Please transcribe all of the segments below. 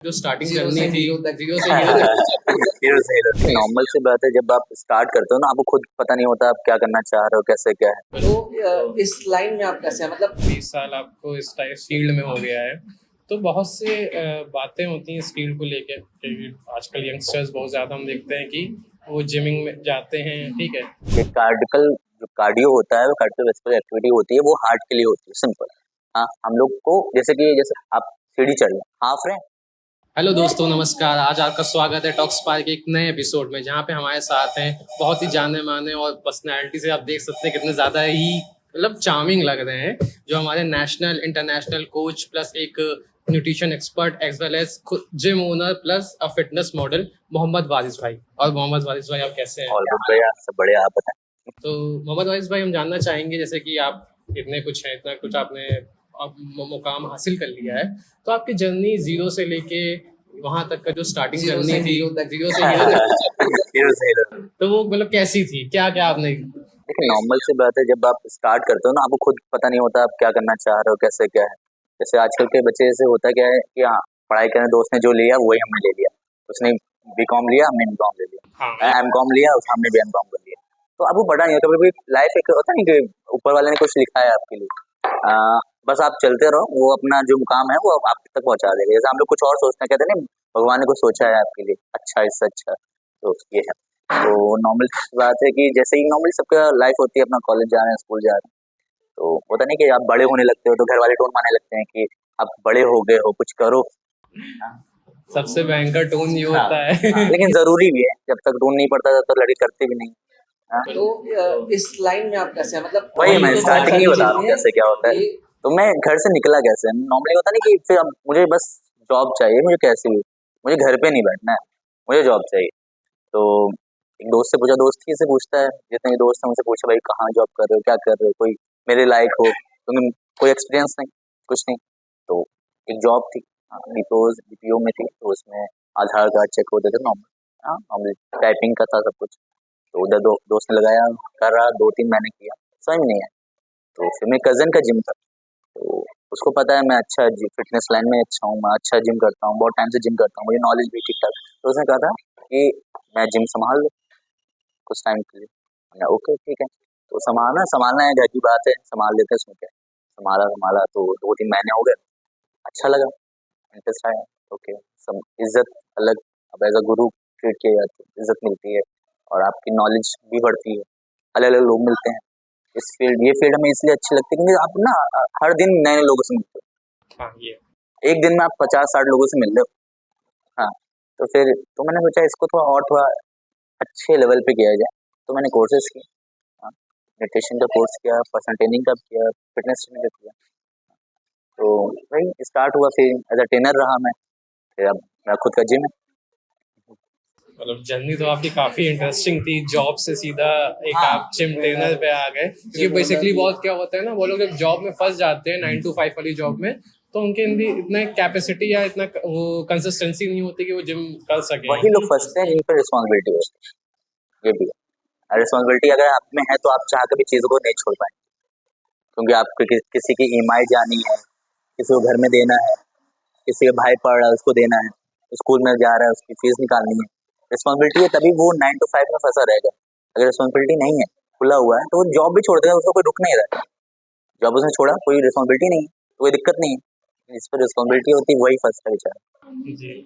जो starting zero करनी से थी हीरो तक। जीरो से हीरो तक हीरो से हीरो नॉर्मल सी बात है। जब आप स्टार्ट करते हो ना, आपको खुद पता नहीं होता आप क्या करना चाह रहे हो, कैसे क्या है। तो इस लाइन में आप कैसे हैं? मतलब 20 साल आपको इस टाइप फील्ड में हो गया है, तो बहुत से बातें होती हैं इस फील्ड को लेकर कि आजकल यंगस्टर्स बहुत ज़्यादा हम देखते हैं कि वो जिमिंग में जाते हैं, ठीक है। ये जो कार्डियो होता है, वो कार्डियोवैस्कुलर एक्टिविटी होती है, वो हार्ट के लिए होती है, सिंपल। हाँ, हम लोग को जैसे आप सीढ़ी चढ़ रहे हैं, हाफ रहे हैं। हेलो दोस्तों, नमस्कार। आज आपका स्वागत है टॉक स्पार्क के एक नए एपिसोड में, जहाँ पे हमारे साथ हैं बहुत ही जाने माने और पर्सनैलिटी से आप देख सकते हैं कितने ज़्यादा ही मतलब चार्मिंग लग रहे हैं, जो हमारे नेशनल इंटरनेशनल कोच प्लस एक nutrition expert as well as gym owner plus a fitness model Mohammad Waris भाई। और मोहम्मद वारिस भाई, आप कैसे हैं? और भैया सब बढ़िया, आप बताएं। तो मोहम्मद वारिस भाई, हम जानना चाहेंगे जैसे कि आप इतने कुछ हैं, इतना कुछ आपने मुकाम हासिल कर लिया है, तो आपकी जर्नी जीरो से लेके वहां तक का जो स्टार्टिंग जीरो करनी से थी हीरो तक। जीरो से हीरो तक हीरो से हीरो तो वो मतलब कैसी थी, क्या क्या आपने? देखिए, नॉर्मल सी बात है। जब आप स्टार्ट करते हो ना, आपको खुद पता नहीं होता आप क्या करना चाह रहे हो, कैसे क्या है। जैसे आजकल के बच्चे से होता क्या है कि हाँ, पढ़ाई करने दोस्त ने जो लिया वही हमने ले लिया। उसने बीकॉम लिया, हमने बीकॉम ले लिया। हाँ, एमकॉम लिया, हमने भी एमकॉम कर लिया। तो आपको पता नहीं होता, कभी लाइफ एक होता नहीं कि ऊपर वाले ने कुछ लिखा है आपके लिए। बस आप चलते रहो, वो अपना जो मुकाम है वो आप तक पहुंचा देगा। जैसे हम लोग कुछ और सोचते हैं, कहते हैं नहीं, भगवान ने कुछ सोचा है आपके लिए अच्छा, इससे अच्छा। तो ये है। तो नॉर्मल बात है कि जैसे ही नॉर्मल सबका लाइफ होती है, अपना कॉलेज जा रहे हैं, स्कूल जा रहे हैं, तो होता नहीं कि आप बड़े होने लगते हो तो घर वाले टोन मारने लगते हैं कि आप बड़े हो गए हो, कुछ करो। हाँ, सबसे भयंकर टोन ये हाँ, होता हाँ, है। लेकिन जरूरी भी है। जब तक टोन नहीं पड़ता तब तक लड़के करते भी नहीं। हाँ, तो इस लाइन में आप कैसे हैं? मतलब वही मैं तो बहुत स्टार्टिंग ही सारी बता रहा हूँ चीजें कैसे क्या होता है। ये तो मैं घर से निकला कैसे, नॉर्मली होता नहीं कि फिर अब मुझे बस जॉब चाहिए, मुझे कैसे भी, मुझे घर पे नहीं बैठना है, मुझे जॉब चाहिए। तो एक दोस्त से पूछा, दोस्त ही से पूछता है, जितने भी दोस्त हैं उनसे पूछा, भाई कहाँ जॉब कर रहे हो, क्या कर रहे हो, कोई मेरे लायक हो, क्योंकि कोई एक्सपीरियंस नहीं, कुछ नहीं। तो एक जॉब थी, बीपीओ में थी, तो उसमें आधार कार्ड चेक होते थे नॉर्मल। हाँ, नॉर्मल टाइपिंग का था सब कुछ। तो उधर दोस्त ने लगाया, कर रहा, 2-3 महीने किया, समझ में नहीं आया। तो फिर मेरे कज़न का जिम था, तो उसको पता है मैं अच्छा फिटनेस लाइन में अच्छा हूँ, मैं अच्छा जिम करता हूँ, बहुत टाइम से जिम करता हूँ, मुझे नॉलेज भी ठीक ठाक। तो उसने कहा था कि मैं जिम संभाल लूँ कुछ टाइम के लिए। मैंने ओके ठीक है। तो संभालना है, घर की बात है, संभाल लेते हैं, उसमें क्या है। संभाला संभाला तो 2-3 महीने हो गए, अच्छा लगा, इंटरेस्ट आया। ओके, सब इज्जत अलग, अब एज अ गुरु ट्रीट किया जाता है, इज्जत मिलती है और आपकी नॉलेज भी बढ़ती है, अलग अलग लोग मिलते हैं। ये फील्ड हमें इसलिए अच्छी लगती है क्योंकि आप ना हर दिन नए नए लोगों से मिलते हाँ, ये हो। एक दिन में आप 50-60 लोगों से मिल रहे हो। हाँ, तो मैंने सोचा इसको थोड़ा अच्छे लेवल पे किया जाए। तो मैंने कोर्सेज किए। हाँ, न्यूट्रिशन का कोर्स किया, पर्सनल ट्रेनिंग का किया, फिटनेस ट्रेनिंग का किया। तो वही स्टार्ट हुआ, फिर एज अ ट्रेनर रहा मैं। फिर अब मेरा खुद का जिम है। मतलब जर्नी तो आपकी काफी इंटरेस्टिंग थी, जॉब से सीधा एक हाँ, आप जिम ट्रेनर पे आ गए। क्योंकि बेसिकली बहुत क्या होता है ना, वो लोग जब जॉब में फंस जाते हैं 9 to 5 वाली जॉब में, तो उनके अंदर इतना कैपेसिटी या इतना वो कंसिस्टेंसी नहीं होती कि वो जिम कर सके। वही लोग फंसते हैं जिन पर रिस्पॉन्सिबिलिटी होती है। ये भी है, रिस्पॉन्सिबिलिटी अगर आप में है तो आप चाह के भी चीज़ों को नहीं छोड़ पाएंगे, क्योंकि आपको किसी की ईएमआई जानी है, किसी को घर में देना है, किसी का भाई पढ़ रहा है उसको देना है, स्कूल में जा रहा है उसकी फीस निकालनी है। रिस्पॉन्सिबिलिटी है तभी वो 9 to 5 में फंसा रहेगा। अगर रिस्पॉन्सिबिलिटी नहीं है, खुला हुआ है, तो वो जॉब भी छोड़ देगा, उसको कोई रुक नहीं रहा है। जॉब उसने छोड़ा, कोई रिस्पॉन्सिबिलिटी नहीं है, तो कोई दिक्कत नहीं है। जिस पर रिस्पॉन्सिबिलिटी होती है वही फंसता है बेचारा। जी।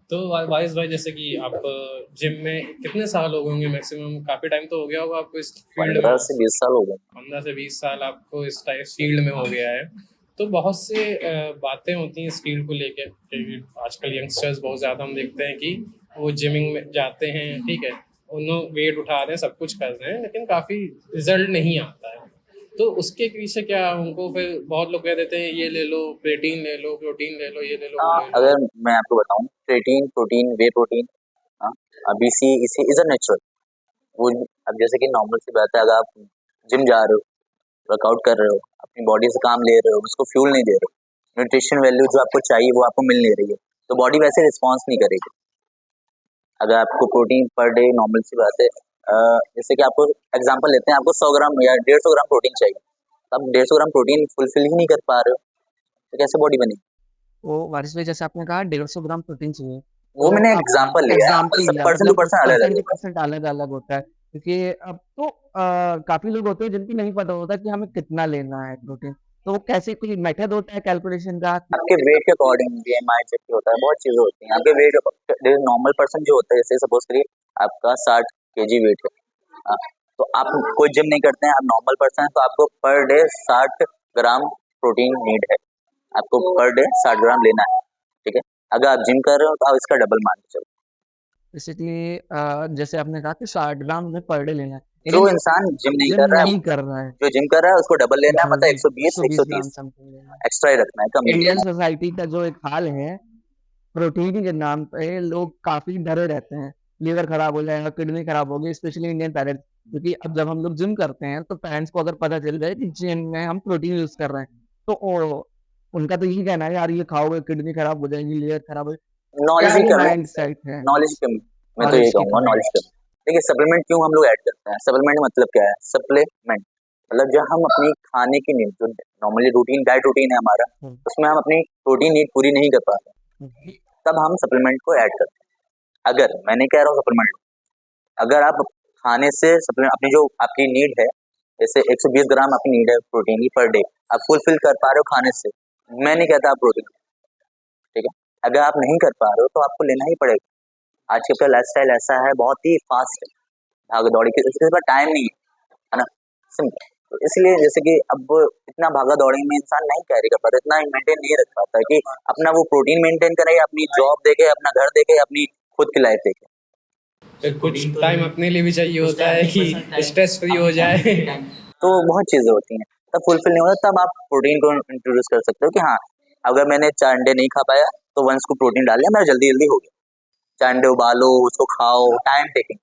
तो वारिस भाई, जैसे कि आप जिम में कितने साल हो गए होंगे मैक्सिमम? काफी टाइम तो हो गया होगा आपको इस फील्ड में। 15 से 20 साल हो गए। 15 से 20 साल आपको इस टाइप फील्ड में हो गया है, तो बहुत से बातें होती हैं इस फील्ड को लेकर कि आजकल यंगस्टर्स बहुत ज़्यादा हम देखते हैं कि वो जिमिंग में जाते हैं, ठीक है, उन्होंने वेट उठा रहे हैं, सब कुछ कर रहे हैं, लेकिन काफ़ी रिजल्ट नहीं आता है। तो उसके पीछे क्या, उनको फिर बहुत लोग कह देते हैं ये ले लो, प्रोटीन ले लो, प्रोटीन ले लो, ये ले लो, वो ले लो। अगर मैं आपको बताऊं, प्रोटीन वे प्रोटीन, बीसी इसी इज अ नेचुरल। वो अब जैसे कि नॉर्मल सी बात है, अगर आप जिम जा रहे हो, वर्कआउट कर रहे हो, अपनी बॉडी से काम ले रहे हो, उसको फ्यूल नहीं दे रहे हो, न्यूट्रिशन वैल्यू जो आपको चाहिए वो आपको मिल नहीं रही है, तो बॉडी वैसे रिस्पॉन्स नहीं करेगी। अगर आपको प्रोटीन पर डे, नॉर्मल सी बात है, जैसे कि आपको एग्जांपल लेते हैं, आपको 100 ग्राम या 150 ग्राम प्रोटीन चाहिए, तो आप 150 ग्राम प्रोटीन फुलफिल ही नहीं कर पा रहे हो, तो कैसे बॉडी बनेगी। वो वारिस भाई जैसे आपने कहा 150 ग्राम प्रोटीन चाहिए, वो तो मैंने आप एग्जांपल लिया, एग्जाम्पल सब लिया, पर्सन टू मतलब पर्सन अलग पर्सन अलग टू है। पर्सन अलग अलग होता है, क्योंकि अब तो काफी लोग होते हैं जिनको नहीं पता होता कि हमें कितना लेना है प्रोटीन, तो वो कैसे कोई मेथड होता है कैलकुलेशन का? आपके वेट के अकॉर्डिंग बीएमआई चेक होता है, बहुत चीजें होती हैं आपके वेट। नॉर्मल पर्सन जो होता है, जैसे सपोज करिए आपका 60 kg वेट है, हाँ, तो आप कोई जिम नहीं करते हैं, आप नॉर्मल पर्सन है, तो आपको per day 60 gram protein need है, आपको पर डे 60 ग्राम लेना है, ठीक है। अगर आप जिम कर रहे हो तो आप इसका डबल मान के चलो। बेसिकली जैसे आपने कहा कि 60 ग्राम हमें पर डे लेना है, जो लेकिन इंसान जिम नहीं जिम कर रहा है, नहीं कर रहा है जो जिम कर रहा है उसको डबल लेना है, डबल मतलब भी 120 120 ग्राम 130 समथिंग लेना है। एक्स्ट्रा ही रखना है, कम नहीं इंडियन लेना सोसाइटी का जो एक हाल है, प्रोटीन के नाम पे लोग काफी डरे रहते हैं, लीवर खराब हो जाएगा, किडनी खराब होगी, स्पेशली इंडियन पेरेंट्स, क्योंकि अब जब हम लोग जिम करते हैं तो पेरेंट्स को अगर पता चल जाए कि जिम में हम प्रोटीन यूज कर रहे हैं, तो उनका तो यही कहना है यार ये खाओगे किडनी खराब हो जाएगी, लीवर खराब हो है। जाएगी। नॉलेज क्या की ये कमी, माइंड सेट है? नॉलेज की कमी, मैं तो यही नॉलेज की कहूंगा, कमी। नॉलेज की कमी। देखिए सप्लीमेंट क्यों हम लोग ऐड करते हैं, सप्लीमेंट मतलब क्या है, सप्लीमेंट मतलब जब हम अपनी खाने की नीड, जो नॉर्मली रूटीन डाइट रूटीन है हमारा, हम्म, उसमें हम अपनी प्रोटीन नीड पूरी नहीं कर पाते, हम्म, तब हम सप्लीमेंट को ऐड करते हैं। अगर मैं नहीं कह रहा हूँ सप्लीमेंट, अगर आप खाने से सप्लीमेंट अपनी जो आपकी नीड है, जैसे 120 ग्राम आपकी नीड है प्रोटीन की पर डे, आप फुलफिल कर पा रहे हो खाने से, मैं नहीं कहता आप प्रोटीन, ठीक है। अगर आप नहीं कर पा रहे हो तो आपको लेना ही पड़ेगा। आज का लाइफस्टाइल ऐसा है, बहुत ही फास्ट है, भाग दौड़ी के, इसके पास टाइम नहीं है ना, सिंपल। तो इसलिए जैसे कि अब इतना भागा दौड़ी में इंसान नहीं कैरी कर पाता, इतना मेंटेन नहीं रख पाता कि अपना वो प्रोटीन मेंटेन करे, अपनी जॉब देखे, अपना घर देखे, अपनी खुद की लाइफ देखे। फिर कुछ टाइम अपने लिए भी चाहिए होता है कि स्ट्रेस फ्री हो जाए। तो बहुत चीजें होती हैं, तब फुलफिल नहीं होता, तब आप प्रोटीन को इंट्रोड्यूस कर सकते हो कि हाँ, अगर मैंने 4 अंडे नहीं खा पाया तो वन स्कूप प्रोटीन डाल लिया, मेरा जल्दी जल्दी हो गया। 4 अंडे उबालो, उसको खाओ, टाइम टेकिंग,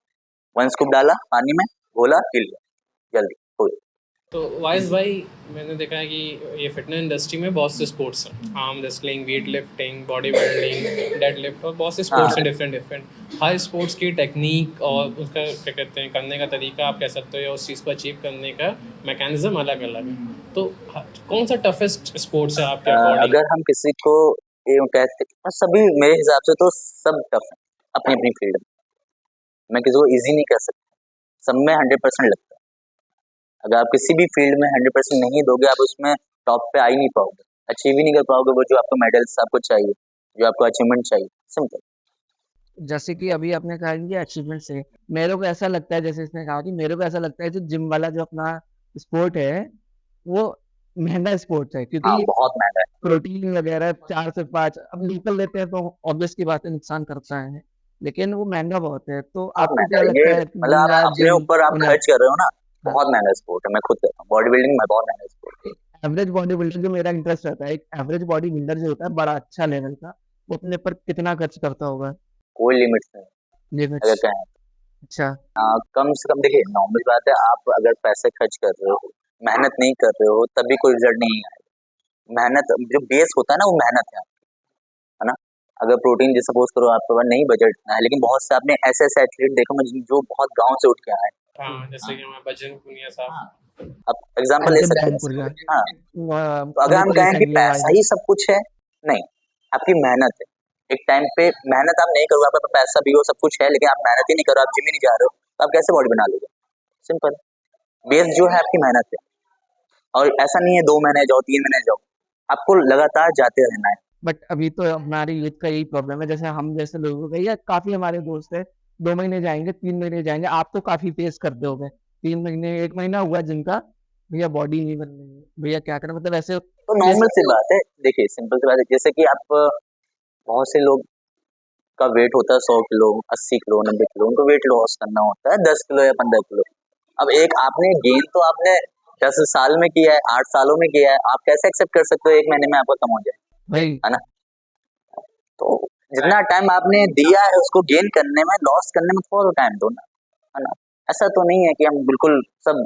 वन स्कूप डाला पानी में, घोला, पी लिया, जल्दी हो गया। तो वाइस भाई, मैंने देखा है कि ये फिटनेस इंडस्ट्री में बहुत से स्पोर्ट्स हैं, arm wrestling, weight lifting, body building, dead lift, और बहुत से हाँ, स्पोर्ट्स हैं डिफरेंट डिफरेंट। हर स्पोर्ट्स की टेक्निक और उसका क्या कहते हैं करने का तरीका आप कह सकते हो, या उस चीज़ को अचीव करने का मैकेनिज्म अलग अलग है। तो कौन सा टफेस्ट स्पोर्ट्स है आपके अकॉर्डिंग? अगर हम किसी को ये कहते, सभी मेरे हिसाब से तो सब टफ है अपनी अपनी फील्ड में, मैं किसी को इजी नहीं कह सकता, सब में 100% लगता है। अगर आप किसी भी फील्ड में 100% नहीं दोगे, आप उसमें टॉप पे आ ही नहीं पाओगे, अचीव ही नहीं कर पाओगे वो जो आपको मेडल्स आपको चाहिए, जो आपको अचीवमेंट चाहिए, सिंपल। जैसे कि अभी आपने कहा कि अचीवमेंट से मेरे को ऐसा लगता है, जैसे इसने कहा कि मेरे को ऐसा लगता है जो जिम वाला जो अपना स्पोर्ट है वो महंगा स्पोर्ट है, हाँ, क्योंकि बहुत महंगा है। प्रोटीन वगैरह 4 से 5 अब लोकल लेते हैं तो ऑब्वियस की बात है नुकसान करता है, लेकिन वो महंगा बहुत है। तो बहुत आपको महंगा क्या है ये, लगता है कि मतलब आप बिना अपने जिम ऊपर आप खर्च कर रहे हो ना, हाँ, बहुत महंगा स्पोर्ट है, मैं खुद कहता हूँ बॉडी बिल्डिंग में बहुत महंगा स्पोर्ट है। एवरेज बॉडी बिल्डर जो मेरा इंटरेस्ट रहता है, एक एवरेज बॉडी बिल्डर जो होता है बड़ा अच्छा लेवल का, वो अपने पर कितना खर्च करता होगा? कोई लिमिट नहीं अगर लिमिट्स। कहें। अच्छा। कम से कम देखिए, नॉर्मल बात है, आप अगर पैसे खर्च कर रहे हो, मेहनत नहीं कर रहे हो, तभी कोई रिजल्ट नहीं आएगा। मेहनत जो बेस होता है ना, वो मेहनत है ना। अगर प्रोटीन जैसे सपोज करो आपके पास नहीं बजट इतना है, लेकिन बहुत से आपने ऐसे ऐसे एथलीट देखो मैं जो बहुत गांव से उठ के आए हैं। हाँ, जैसे कि हमारा बजरंग पुनिया साहब। अब एग्जांपल ले अंकित सकते बहनपुरिया, हैं, हाँ। तो अगर हम अमित कहें कि रिसेंटली पैसा वायरल। ही सब कुछ है, नहीं, आपकी मेहनत है। एक टाइम पे मेहनत आप नहीं करोगे, आपके पास पैसा भी हो, सब कुछ है, लेकिन आप मेहनत ही नहीं करो, आप जिम ही नहीं जा रहे हो, तो आप कैसे बॉडी बना लोगे? सिंपल, बेस जो है आपकी मेहनत है। और ऐसा नहीं है 2 महीने जाओ, 3 महीने जाओ, आपको लगातार जाते रहना है। बट अभी तो हमारे यूथ का यही प्रॉब्लम है, जैसे हम जैसे लोगों का, या काफी हमारे दोस्त है 2 महीने जाएंगे, 3 महीने जाएंगे, आप तो काफी फेस करते होगे, 3 महीने 1 महीना हुआ जिनका, भैया बॉडी नहीं बन रही है, भैया क्या करें, मतलब ऐसे तो फेस। नॉर्मल सी बात है, देखिए सिंपल सी बात है, जैसे कि आप बहुत से लोग का वेट होता है 100 किलो, 80 किलो, 90 किलो, उनको वेट लॉस करना होता है 10 किलो या 15 किलो। अब एक आपने गेन तो आपने 10 साल में किया है, 8 सालों में किया है, आप कैसे एक्सेप्ट कर सकते हो 1 महीने में आपका कम हो जाए, भाई है ना। तो जितना टाइम आपने दिया है उसको गेन करने में, लॉस करने में, थोड़ा टाइम दो ना, है ना। ऐसा तो नहीं है कि हम बिल्कुल सब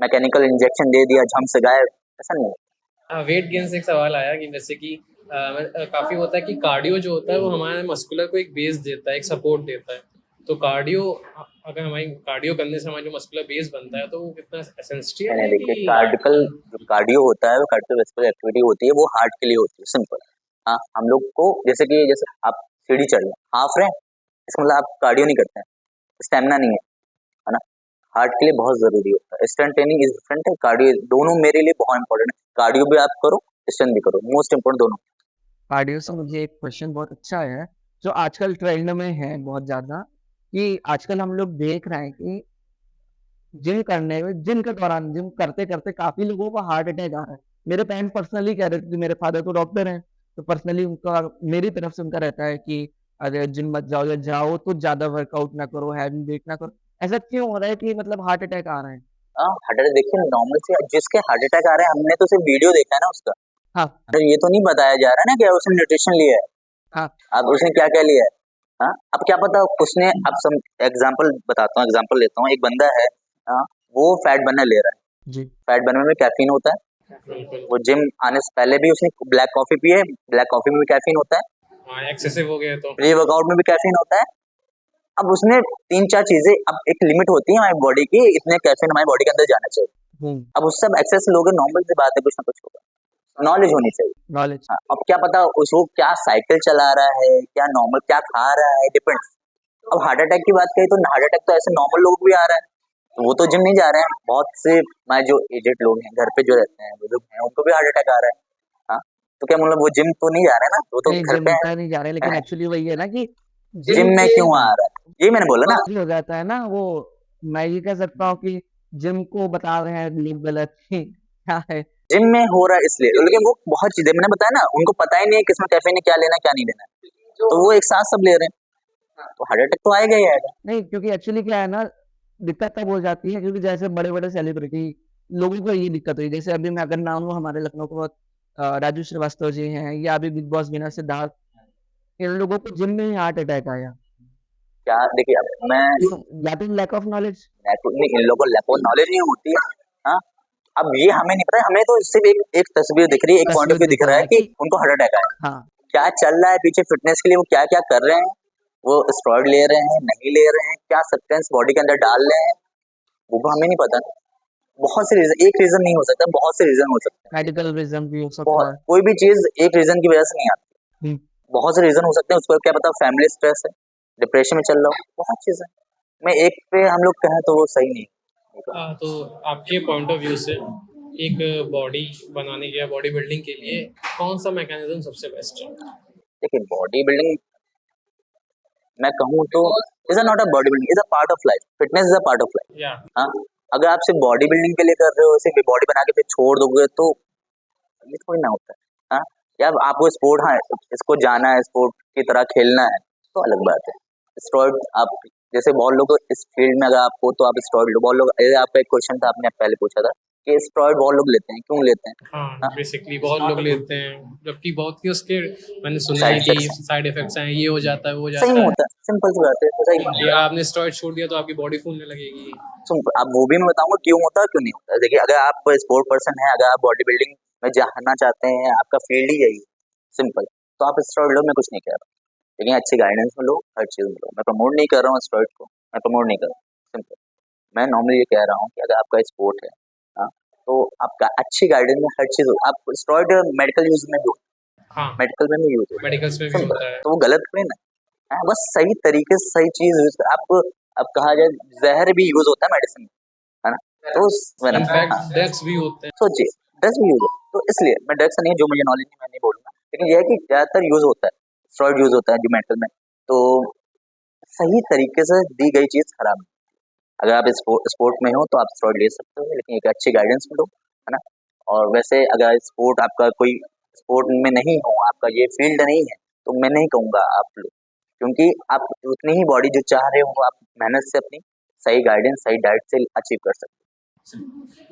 मैकेनिकल इंजेक्शन दे दिया झम से गायब, ऐसा नहीं है। हाँ, वेट गेन से एक सवाल आया कि जैसे कि काफ़ी होता है कि कार्डियो जो होता है वो हमारे मस्कुलर को एक बेस देता है, एक सपोर्ट देता है। तो कार्डियो, अगर हमारी कार्डियो करने से हमारा जो मस्कुलर बेस बनता है तो वो कितना एसेंशियल मैंने है देखिए कि कार्डिकल जो कार्डियो होता है, वो कार्डियोवैस्कुलर एक्टिविटी होती है, वो हार्ट के लिए होती है, सिंपल। हाँ, हम लोग को जैसे आप सीढ़ी चढ़ रहे हैं, हाफ रहे हैं, इसका मतलब आप कार्डियो नहीं करते हैं, स्टेमिना नहीं है ना? हार्ट के लिए बहुत जरूरी होता है। स्ट्रेंथ ट्रेनिंग इज डिफरेंट है, कार्डियो दोनों मेरे लिए बहुत इंपॉर्टेंट है। कार्डियो भी आप करो, स्ट्रेंथ भी करो, मोस्ट इंपॉर्टेंट दोनों। कार्डियो से मुझे एक क्वेश्चन बहुत अच्छा है, जो आजकल ट्रेंड में है बहुत ज़्यादा, कि आजकल हम लोग देख रहे हैं कि जिम के दौरान जिम करते-करते काफ़ी लोगों को हार्ट अटैक आ रहा है। मेरे पेरेंट्स पर्सनली कह रहे थे कि मेरे फादर तो डॉक्टर हैं, तो पर्सनली उनका मेरी तरफ से उनका रहता है कि अरे जिम मत जाओ, या जाओ तो ज़्यादा वर्कआउट ना करो, हैवी वेट ना करो। ऐसा क्यों हो रहा है कि मतलब हार्ट अटैक आ रहे हैं? हार्ट अटैक देखिए नॉर्मल से, जिसके हार्ट अटैक आ रहे हैं हमने तो सिर्फ वीडियो देखा है ना उसका, हाँ, तो ये तो नहीं बताया जा रहा है ना कि उसने न्यूट्रिशन लिया है, हाँ, अब उसने क्या क्या लिया है। हाँ, अब क्या पता उसने, अब सम एग्जांपल बताता हूँ, एग्जांपल लेता हूँ, एक बंदा है, हाँ, वो फैट बर्नर ले रहा है, जी, फैट बर्नर में कैफीन होता है, बिल्कुल। वो जिम आने से पहले भी उसने ब्लैक कॉफी पी है, ब्लैक कॉफी में भी कैफीन होता है, हाँ, एक्सेसिव हो गया तो प्री वर्कआउट में भी कैफीन होता है। अब उसने तीन चार चीजें, अब एक लिमिट होती है हमारी बॉडी की, इतने कैफीन हमारी बॉडी के अंदर जाना चाहिए। हुँ, अब उससे अब एक्सेस लोगे, नॉर्मल सी बात है, कुछ ना कुछ होगा, नॉलेज होनी चाहिए। नॉलेज, हाँ, अब क्या पता उसको क्या साइकिल चला रहा है, क्या नॉर्मल क्या खा रहा है, डिपेंड्स। अब हार्ट अटैक की बात करें तो हार्ट अटैक तो ऐसे नॉर्मल लोग भी आ रहा है, तो वो तो जिम नहीं जा रहे हैं। बहुत से मैं जो एजेड लोग हैं, घर पे जो रहते हैं, बुजुर्ग हैं, उनको भी हार्ट अटैक आ रहा है। हाँ, तो क्या मतलब वो जिम तो नहीं जा रहे हैं ना, वो तो नहीं घर जिम पे तो नहीं जा रहे, लेकिन है। एक्चुअली वही है ना कि जिम जिम में के क्यों आ रहा है, ये मैंने बोला ना। भी हो जाता है ना वो, मैं ये कह सकता हूँ कि जिम को बता रहे हैं लोग गलत कि क्या है। जिम में हो रहा है इसलिए, लेकिन वो बहुत चीजें मैंने बताया ना, उनको पता ही नहीं है किसमें कैफीन है, क्या लेना क्या नहीं लेना है, तो वो एक साथ सब ले रहे हैं, तो हार्ट अटैक तो आएगा ही आएगा। नहीं, क्योंकि एक्चुअली क्या है ना, दिक्कत तब हो जाती है क्योंकि जैसे बड़े-बड़े सेलिब्रिटी लोगों को ये दिक्कत हुई। जैसे अभी मैं अगर नाम लूँ, हमारे लखनऊ के बहुत राजू श्रीवास्तव जी हैं, या अभी बिग बॉस विनर सिद्धार्थ, इन लोगों को जिम में ही हार्ट अटैक आया। क्या देखिए, अब मैं तो या तो लैक ऑफ नॉलेज। नहीं, इन लोगों को लैक ऑफ नॉलेज नहीं होती है। हाँ, अब ये हमें नहीं पता, हमें तो सिर्फ एक तस्वीर दिख रही है, एक पॉइंट ऑफ तस्वीर व्यू दिख दिख रहा रहा है है कि कि उनको हार्ट अटैक आया। हाँ, क्या चल रहा है पीछे फिटनेस के लिए, वो क्या क्या कर रहे हैं, वो स्टेरॉइड ले रहे हैं नहीं ले रहे हैं, क्या सब्सटेंस बॉडी के अंदर डाल रहे हैं, वो हमें नहीं पता। बहुत से रीजन, एक रीजन नहीं हो सकता, बहुत से रीजन हो सकते हैं। मेडिकल रीज़न भी हो सकता बहुत, है। कोई भी चीज एक रीजन की वजह से नहीं आती, हुँ, बहुत से रीजन हो सकते हैं। उसको क्या पता फैमिली स्ट्रेस है, डिप्रेशन में चल रहा हो, बहुत चीजें। मैं एक पे हम लोग कहें तो वो सही नहीं है। हाँ, तो आपके पॉइंट ऑफ व्यू से एक बॉडी बनाने के या बॉडी बिल्डिंग के लिए कौन सा मैकेनिज्म सबसे बेस्ट है? देखिए बॉडी बिल्डिंग मैं कहूँ तो is not a body building, is a part of life, fitness is a part of life. या हाँ, अगर आप सिर्फ बॉडी बिल्डिंग के लिए कर रहे हो, सिर्फ बॉडी बना के फिर छोड़ दोगे तो ये थोड़ी ना होता है। हाँ, या आपको स्पोर्ट, हाँ इसको जाना है, स्पोर्ट की तरह खेलना है, तो अलग बात है। स्टेरॉइड आप जैसे बहुत लोग इस फील्ड में अगर आप हो तो आप स्टेरॉइड लो, बहुत लोग, आपका एक क्वेश्चन था आपने पहले पूछा था कि स्टेरॉइड बहुत लोग लेते हैं, क्यों लेते हैं? हाँ, हाँ, बेसिकली बहुत लोग लेते हैं, जबकि बहुत ही उसके मैंने सुना साइड है कि इफेक्ट्स साइड इफेक्ट्स हैं, ये हो जाता है, वो हो सही जाता नहीं है। होता, सिंपल सी बात है, तो सही नहीं या होता। आपने स्टेरॉइड छोड़ दिया तो आपकी बॉडी फूलने लगेगी। अब वो भी मैं बताऊंगा क्यों होता है क्यों नहीं होता है। देखिए अगर आप स्पोर्ट पर्सन है, अगर आप बॉडी बिल्डिंग में जाना चाहते हैं, आपका फील्ड ही यही है, सिंपल, तो आप स्टेरॉइड लो, मैं कुछ नहीं कह रहा, लेकिन अच्छी गाइडेंस में लो, हर चीज में लो। मैं प्रमोट नहीं कर रहा हूँ स्टेरॉइड को, मैं प्रमोट नहीं कर रहा हूँ, सिंपल। मैं नॉर्मली ये कह रहा हूँ कि अगर आपका स्पोर्ट है, हाँ, तो आपका अच्छी गाइडेंस में हर चीज, आप स्टेरॉइड मेडिकल यूज में भी, हाँ, मेडिकल में भी यूज होता है, मेडिकल्स में भी सिंपल, होता है। तो वो गलत नहीं ना। हाँ, बस सही तरीके से सही चीज यूज कर, आप अब कहा जाए जहर भी यूज होता है मेडिसिन में, है ना, तो वेनम, इनफैक्ट हाँ, ड्रग्स भी होते हैं। सोचिए ड्रग्स भी यूज होता है, तो इसलिए मैं ड्रग्स नहीं, जो मुझे नॉलेज नहीं मैं नहीं बोलूंगा, लेकिन यह है कि ज्यादातर यूज होता है, स्टेरॉइड यूज होता है जो मेडिकल में, तो सही तरीके से दी गई चीज खराब है। अगर आप स्पोर्ट में हो तो आप स्टेरॉइड ले सकते हो, लेकिन एक अच्छी गाइडेंस में लो, है ना। और वैसे अगर स्पोर्ट आपका कोई स्पोर्ट में नहीं हो, आपका ये फील्ड नहीं है, तो मैं नहीं कहूंगा आप लो, क्योंकि आप उतनी ही बॉडी जो चाह रहे हो आप मेहनत से अपनी सही गाइडेंस सही डाइट से अचीव कर सकते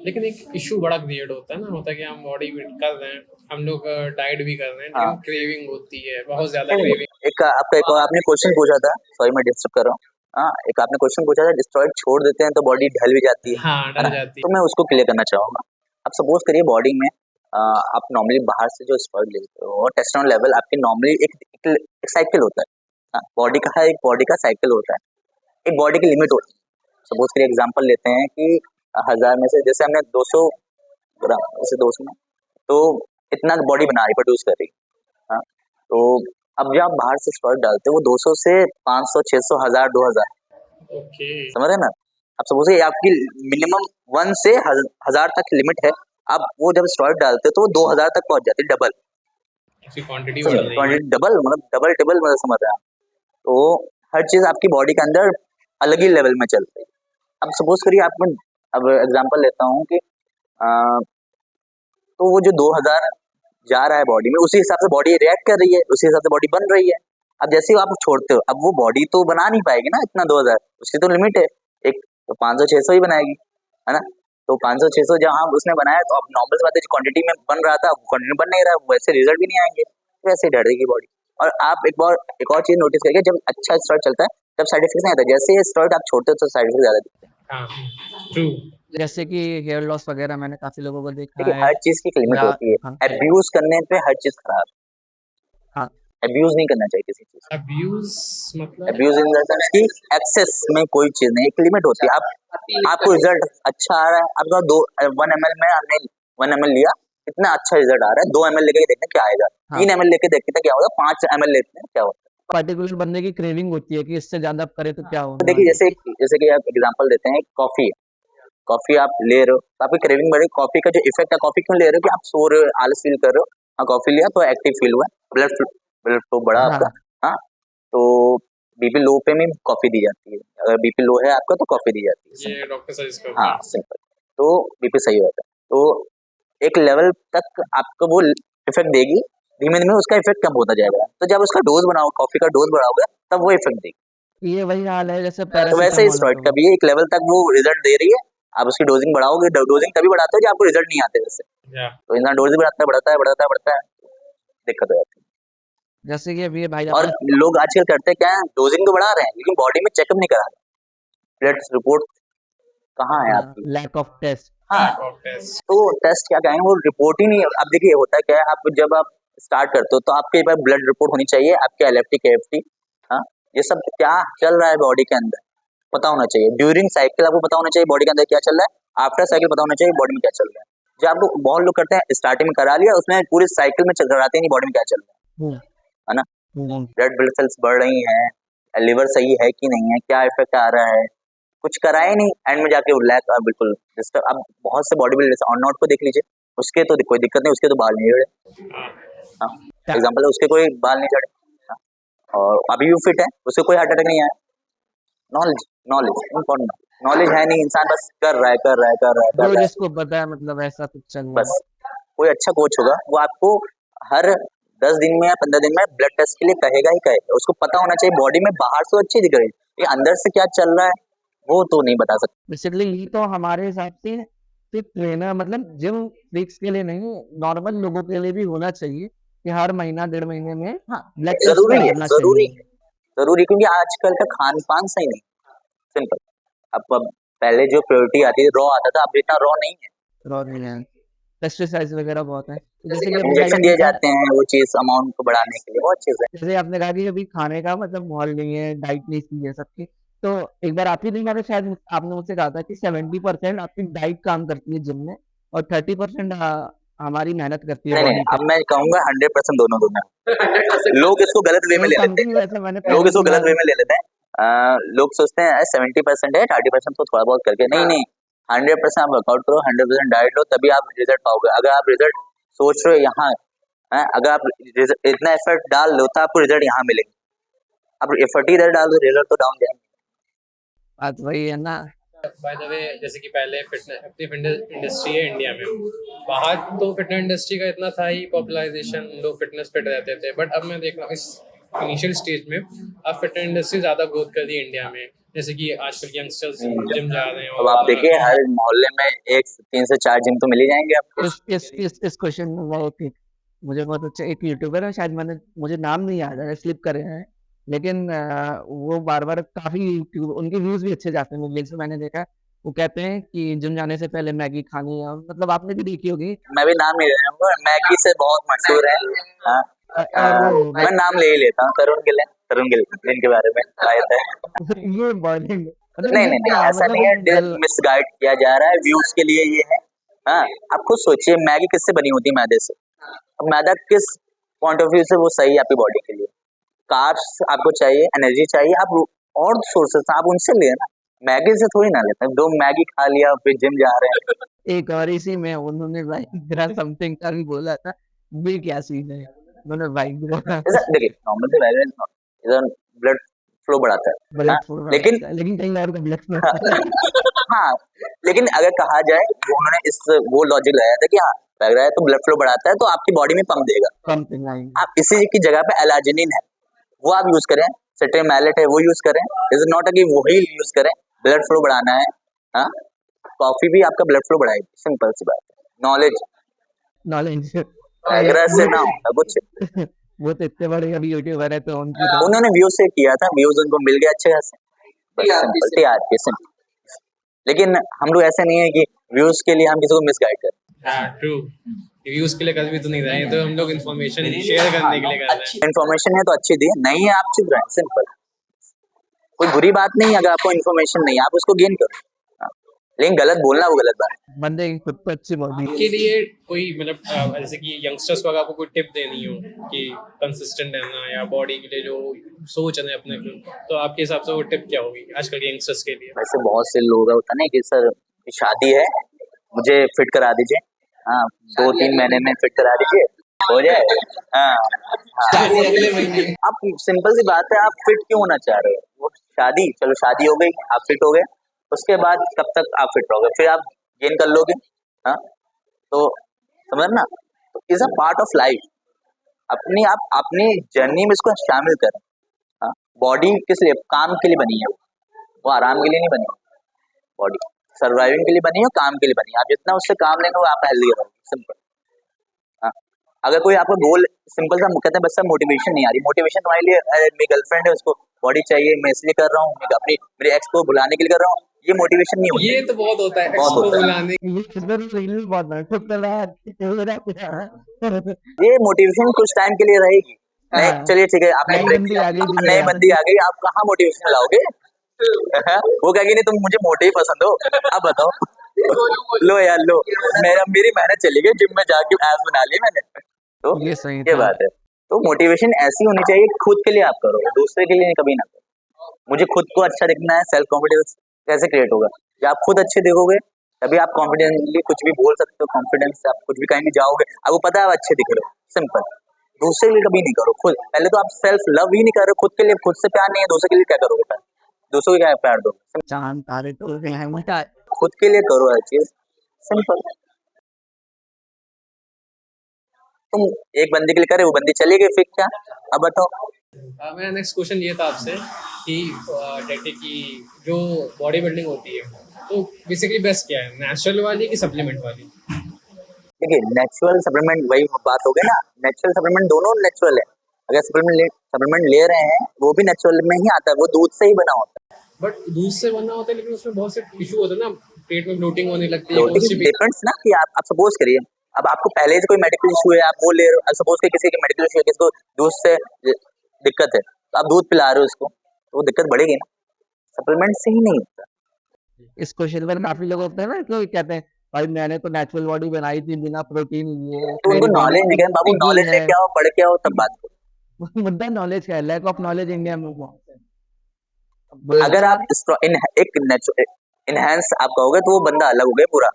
लेकिन एक इशू बड़ा क्रिएट होता है ना, होता है कि हम बॉडी बिल्ड कर रहे हैं, हम लोग डाइट भी कर रहे हैं, हो। हाँ, लेकिन क्रेविंग होती है, बहुत ज्यादा नहीं, क्रेविंग। एक आपका एक और आपने क्वेश्चन पूछा था, सॉरी मैं डिस्टर्ब कर रहा हूँ। हाँ, एक आपने क्वेश्चन पूछा था, स्टेरॉइड छोड़ देते हैं तो बॉडी ढल भी जाती हाँ, है डल ना, जाती तो मैं उसको क्लियर करना चाहूंगा। आप सपोज करिए बॉडी में आप नॉर्मली बाहर से जो स्टेरॉइड लेते हो और टेस्टोस्टेरोन लेवल आपके नॉर्मली एक साइकिल होता है। हाँ, बॉडी का है, एक बॉडी का साइकिल होता है, एक बॉडी की लिमिट होती है। सपोज करिए एग्जांपल लेते हैं कि 1000 में से जैसे हमने 200 ग्राम, जैसे 200 में तो इतना बॉडी बना रही, प्रोड्यूस कर रही, हाँ, तो अब जब आप बाहर से स्टॉक डालते हो वो 200 से 500 600 1000 2000 ओके। समझ रहे हैं ना। आप सपोज आपकी मिनिमम 1 से 1000 तक लिमिट है, आप वो जब स्टॉक डालते हो तो वो 2000 तक पहुंच जाती है, डबल उसकी क्वांटिटी बढ़ रही है। क्वांटिटी डबल, मतलब डबल डबल, मतलब समझ रहे हैं आप। तो हर चीज आपकी बॉडी के अंदर अलग ही लेवल में चल रही है। अब सपोज करिए आप, मैं अब एग्जांपल लेता हूँ कि तो वो जो 2000 जा रहा है बॉडी में, उसी हिसाब से बॉडी रिएक्ट कर रही है, उसी हिसाब से बॉडी बन रही है। अब जैसे ही आप छोड़ते हो, अब वो बॉडी तो बना नहीं पाएगी ना इतना 2000, उसकी तो लिमिट है एक, तो 500 600 ही बनाएगी, है ना। तो 500 600 जहाँ उसने बनाया, तो अब नॉर्मल बात है, क्वांटिटी में बन रहा था, क्वांटिटी में बन नहीं रहा, वैसे रिजल्ट भी नहीं आएंगे, वैसे ही डरेगी बॉडी। और आप एक और चीज नोटिस करिए, जब अच्छा स्टॉइड चलता है तब साइड इफेक्ट नहीं आता, जैसे ये स्टॉइड आप छोड़ते हो तो साइड इफेक्ट ज्यादा दिखते हैं। हाँ, ट्रू। जैसे कि हेयर लॉस वगैरह मैंने काफी लोगों को देखा देखिए है। हर चीज की एक लिमिट या होती है, हाँ अब्यूज करने पे हर चीज खराब है, हाँ अब्यूज नहीं करना चाहिए किसी चीज। अब्यूज मतलब अब्यूज इन द सेंस कि एक्सेस में कोई चीज नहीं, एक लिमिट होती है। आपको रिजल्ट अच्छा आ रहा है, आपका 1 ml में हमने 1 ml लिया, इतना अच्छा रिजल्ट आ रहा है, 2 ml लेके देखते हैं क्या आएगा, हाँ 3 ml लेके देखते हैं क्या होगा, 5 ml लेते हैं क्या होगा। पर्टिकुलर बंदे की क्रेविंग होती है कि इससे ज्यादा आप करें तो क्या तो होगा। देखिए जैसे कि आप एग्जांपल देते हैं, कॉफी आप ले रहे हो तो आपकी क्रेविंग बढ़ेगी। कॉफी का जो इफेक्ट है, कॉफी क्यों ले रहे हो कि आप सो रहे हो, आलस फील कर रहे हो, हाँ कॉफी लिया तो एक्टिव फील हुआ, ब्लड फ्लो बढ़ा आपका, हाँ हाँ। तो बीपी लो पे भी कॉफी दी जाती है, अगर बीपी लो है आपका तो कॉफी दी जाती है, ये सिंपल। डॉक्टर सजेस्ट करते हाँ हैं। सिंपल, तो बीपी सही रहता है। तो एक लेवल तक आपको वो इफेक्ट देगी, धीमे धीमे उसका इफेक्ट कम होता जाएगा, तो जब उसका डोज बढ़ाओ, कॉफी का डोज बढ़ाओगे तब वो इफेक्ट देगी। ये वही हाल है जैसे तो वैसे ही पैरासीटामोल स्टेरॉइड होता का है। भी एक लेवल तक वो रिजल्ट दे रही है, आप उसकी डोजिंग बढ़ाओगे, डोजिंग तभी बढ़ाते हो जब आपको रिजल्ट नहीं आते वैसे, या तो इंसान डोज बढ़ाता है, बढ़ता है, दिक्कत हो जाती जैसे कि अभी ये भाई है। और आपने लोग आजकल करते क्या है, डोजिंग तो बढ़ा रहे हैं लेकिन बॉडी में चेकअप नहीं करा रहे, ब्लड रिपोर्ट कहाँ है आपकी। Lack of test. हाँ, लैक ऑफ टेस्ट। तो टेस्ट क्या कहेंगे, वो रिपोर्ट ही नहीं है। अब देखिए होता क्या है, आप स्टार्ट करते हो तो आपके पास ब्लड रिपोर्ट होनी चाहिए, आपके एलएफटी केएफटी, हाँ, ये सब क्या चल रहा है बॉडी के अंदर पता होना चाहिए। ड्यूरिंग साइकिल आपको पता होना चाहिए बॉडी के अंदर क्या चल रहा है, आफ्टर साइकिल पता होना चाहिए बॉडी में क्या चल रहा है। जो आप लोग बहुत लोग करते हैं, स्टार्टिंग में करा लिया, उसमें पूरी साइकिल में कराते ही नहीं बॉडी में क्या चल रहा हम्म, है ना। हम्म, रेड ब्लड सेल्स बढ़ रही हैं, लिवर सही है कि नहीं है, क्या इफेक्ट आ रहा है, कुछ करा ही नहीं, एंड में जाके लैक बिल्कुल डिस्टर्ब। अब बहुत से बॉडी बिल्डर्स ऑन नॉट को देख लीजिए, उसके तो कोई दिक्कत नहीं, उसके तो बाल नहीं झड़े, हाँ एग्जाम्पल है, उसके कोई बाल नहीं झड़े, हाँ, और अभी भी फिट है, उससे कोई हार्ट अटैक नहीं आया। नॉलेज इम्पोर्टेंट, नॉलेज है नहीं, इंसान बस कर रहा जो है। जिसको पता है मतलब ऐसा कुछ चल रहा बस कोई अच्छा कोच होगा, वो आपको हर 10 दिन में या 15 दिन में ब्लड टेस्ट के लिए कहेगा ही कहेगा। उसको पता होना चाहिए बॉडी में बाहर से अच्छी दिख रही है, ये अंदर से क्या चल रहा है वो तो नहीं बता सकता। बेसिकली ये तो हमारे हिसाब से सिर्फ ट्रेनर मतलब जिम फ्रीक्स के लिए नहीं, नॉर्मल लोगों के लिए भी होना चाहिए कि हर महीना 1.5 महीने में ब्लड टेस्ट जरूरी है, करना चाहिए। जरूरी, क्योंकि आजकल का खान पान सही नहीं, सिंपल। अब पहले जो प्योरिटी आती थी, रॉ आता था, अब इतना रॉ नहीं है, और नहीं है पेस्टिसाइड्स वगैरह बहुत है। तो जैसे कि अभी भाई इंजेक्शन हमने दिए कहा, जाते हैं वो चीज अमाउंट को बढ़ाने के लिए, बहुत चीज है। जैसे आपने कहा कि अभी खाने का मतलब माहौल नहीं है, डाइट नहीं सही है सबकी। तो एक बार आप ही दिन में शायद आपने मुझसे कहा था कि 70% आपकी डाइट काम करती है जिम में और 30% हमारी मेहनत करती है नहीं बॉडी पे। अब मैं कहूंगा 100% दोनों दोनों। लोग इसको गलत वे में नहीं ले लेते समथिंग हैं, वैसे मैंने लोग पहले इसको सुना गलत वे में ले लेते हैं। लोग सोचते हैं 70% है, 30% तो थोड़ा बहुत करके, नहीं 100% आप वर्कआउट करो, 100% डाइट लो, तभी आप रिजल्ट पाओगे। अगर आप रिजल्ट सोच रहे हो यहाँ है, अगर आप इतना एफर्ट डाल लो तो आपको रिजल्ट यहाँ मिलेंगे, आप एफर्ट ही इधर डाल दो रिजल्ट तो डाउन जाएंगे। बात वही है ना। बाय द वे, जैसे कि पहले फिटनेस अपनी फिटनेस इंडस्ट्री है इंडिया में, बाहर तो फिटनेस इंडस्ट्री का इतना था ही पॉपुलराइजेशन, लोग फिटनेस फिट रहते थे, बट अब मैं देख रहा हूँ इस इनिशियल स्टेज में अब फिटनेस इंडस्ट्री ज़्यादा ग्रोथ कर रही है इंडिया में। जैसे कि आजकल यंगस्टर्स जिम जा रहे हैं अब आप देखिए हर मोहल्ले में 3 से 4 जिम तो मिल ही जाएंगे आपको। इस क्वेश्चन में वो थी, मुझे बहुत अच्छा एक यूट्यूबर है, शायद मुझे नाम नहीं याद है, स्लिप करे हैं, लेकिन वो बार बार काफी उनके व्यूज भी अच्छे जाते हैं मिलियंस में, मैंने देखा। वो कहते हैं कि जिम जाने से पहले मैगी खानी है, मतलब आपने भी देखी होगी। मैं भी नाम नहीं ले रहा हूँ, मैगी से बहुत मशहूर है, हाँ, और वो मैं नाम ले ही लेता हूँ, तरुण गिल जिनके बारे में शायद है। ये बॉलिंग मतलब नहीं ये नहीं क्या नहीं, ऐसा मतलब नहीं वो है, मिसगाइड किया जा रहा है व्यूज के लिए ये है। हाँ, आप खुद सोचिए मैगी किससे बनी होती है, मैदे से। अब मैदा किस पॉइंट ऑफ व्यू से वो सही है आपकी बॉडी के लिए। कार्ब्स आपको चाहिए, एनर्जी चाहिए, आप और सोर्सेस आप उनसे ले ना, मैगी से थोड़ी ना लेते हैं। 2 मैगी खा लिया फिर जिम जा रहे हैं। एक और इसी में उन्होंने वाइग्रा समथिंग का भी बोला था, भी क्या सीन है, उन्होंने वाइग्रा ऐसा देखिए नॉर्मल से वैलेंस इधर ब्लड फ्लो बढ़ाता है, ब्लड हाँ, फ्लो लेकिन लेकिन कहीं और का ब्लड फ्लो हाँ, लेकिन अगर कहा जाए उन्होंने इस वो लॉजिक लगाया था कि हाँ लग रहा है तो ब्लड फ्लो बढ़ाता है तो आपकी बॉडी में पंप देगा। समथिंग लाइक आप इसी की जगह पे एलाजिनिन है वो आप यूज करें, सेटेमालेट है वो यूज करें, इज नॉट कि वही यूज करें। ब्लड फ्लो बढ़ाना है, हाँ, कॉफी भी आपका ब्लड फ्लो बढ़ाएगी, सिंपल सी बात है। नॉलेज नॉलेज वगैरह से ना होता कुछ। वो तो इतने बड़े अभी यूट्यूबर है तो उनकी तो उन्होंने व्यूज से किया था, व्यूज उनको मिल गए अच्छे खासे, बस सिंपल टीआरपी सिंपल। लेकिन हम लोग ऐसे नहीं है कि व्यूज के लिए हम किसी को मिसगाइड करें। हाँ ट्रू, व्यूज के लिए कभी भी तो नहीं रहे, तो हम लोग इन्फॉर्मेशन शेयर करने के लिए कर रहे हैं। इन्फॉर्मेशन है तो अच्छी दी, नहीं है आप चुप रहें, सिंपल। कोई बुरी बात नहीं है अगर आपको इन्फॉर्मेशन नहीं है, आप उसको गेन करो, हाँ, लेकिन गलत बोलना वो गलत बात है। बंदे की खुद को अच्छी बॉडी के लिए कोई मतलब जैसे कि यंगस्टर्स को अगर आपको कोई टिप देनी हो कि कंसिस्टेंट रहना या बॉडी के लिए जो सोच है अपने को, तो आपके हिसाब से वो टिप क्या होगी आजकल के यंगस्टर्स के लिए? वैसे बहुत से लोग होता है ना कि सर शादी है मुझे फिट करा दीजिए, हाँ 2-3 महीने में फिट करा दीजिए हो जाए, हाँ, हाँ। अगले महीने आप सिंपल सी बात है, आप फिट क्यों होना चाह रहे हो? वो शादी, चलो शादी हो गई, आप फिट हो गए, उसके बाद कब तक आप फिट रहोगे? फिर आप गेन कर लोगे, हाँ, तो समझ ना, is a part of life. आप अपनी जर्नी में इसको शामिल करें, हाँ। बॉडी किस लिए? काम के लिए बनी है, वो आराम के लिए नहीं बनी। बॉडी सर्वाइविंग के लिए बनी है, काम के लिए बनी है। आप जितना उससे काम लेंगे वो आप हेल्दी रहोगे, सिंपल, हाँ। अगर कोई आपका गोल सिंपल सा कहते हैं बस मोटिवेशन नहीं आ रही, मोटिवेशन तुम्हारे लिए मेरी गर्लफ्रेंड है उसको बॉडी चाहिए मैं इसलिए कर रहा हूँ, मैं अपनी मेरे एक्स को भुलाने के लिए कर रहा हूँ, ये मोटिवेशन नहीं होती। ये तो बहुत होता है, बहुत एक्स को होता है। बुलाने ये किधर रील बहुत है ये मोटिवेशन कुछ टाइम के लिए रहेगी, नहीं हाँ। चलिए ठीक है आपने नई break बंदी किया, आ गई, जिंदगी नई आ बंदी आ गई, आप कहाँ मोटिवेशन लाओगे? वो कहेगी नहीं तुम मुझे मोटे ही पसंद हो, अब बताओ। लो यार लो, मेरी मेहनत चली गई, जिम में जाके एब्स बना ली मैंने, तो ये सही ये था। बात है। तो मोटिवेशन ऐसी होनी चाहिए खुद के लिए आप करो, दूसरे के लिए कभी ना करो। मुझे खुद को अच्छा दिखना है, सेल्फ कॉन्फिडेंस कैसे क्रिएट होगा? जब आप खुद अच्छे दिखोगे तभी आप कॉन्फिडेंटली कुछ भी बोल सकते हो, कॉन्फिडेंस से आप कुछ भी कहीं भी जाओगे, आपको पता है आप अच्छे दिख रहे हो, सिंपल। दूसरे के लिए कभी नहीं करो, खुद पहले तो आप सेल्फ लव ही नहीं कर रहे, खुद के लिए खुद से प्यार नहीं है, दूसरे के लिए क्या करोगे? प्यार दूसरों को क्या प्यार दो? चांद तारे तो मजा खुद के लिए करो हर चीज, सिंपल। तुम एक बंदे के लिए करे, वो बंदी चली गई, फिर क्या? अब बताओ। मेरा नेक्स्ट क्वेश्चन ये था आपसे कि टैटी की जो बॉडी बिल्डिंग होती है तो बेसिकली बेस्ट क्या है, नेचुरल वाली कि सप्लीमेंट वाली? देखिए नेचुरल सप्लीमेंट वही बात हो गई ना, नेचुरल सप्लीमेंट दोनों नेचुरल है। अगर सप्लीमेंट ले रहे हैं वो भी नेचुरल में ही आता है, वो दूध से ही बना होता है। बट दूध से बना होता है लेकिन उसमें बहुत से इशू होते हैं ना, पेट में ब्लोटिंग होने लगती है, constipation। डिपेंड्स ना कि आप सपोज करिए अब आपको पहले से कोई मेडिकल इशू है, आप वो ले रहे हो, सपोज कि किसी के मेडिकल इशू है, किसी को दूध से दिक्कत है, तो आप दूध पिला रहे हो उसको, तो वो दिक्कत बढ़ेगी ना, सप्लीमेंट से ही नहीं होता। इस क्वेश्चन में काफी लोग होते हैं ना जो कहते हैं भाई मैंने तो नेचुरल बॉडी बनाई थी बिना प्रोटीन लिए, तो उनको मेरी body नॉलेज नहीं है बाबू, टिकी नॉलेज है। लेके आओ, पढ़ के आओ, तब बात करो। मुद्दा नॉलेज का है, लैक ऑफ नॉलेज इंडिया में अगर आप एक इनहेंस आप कहोगे तो वो बंदा अलग हो गया पूरा,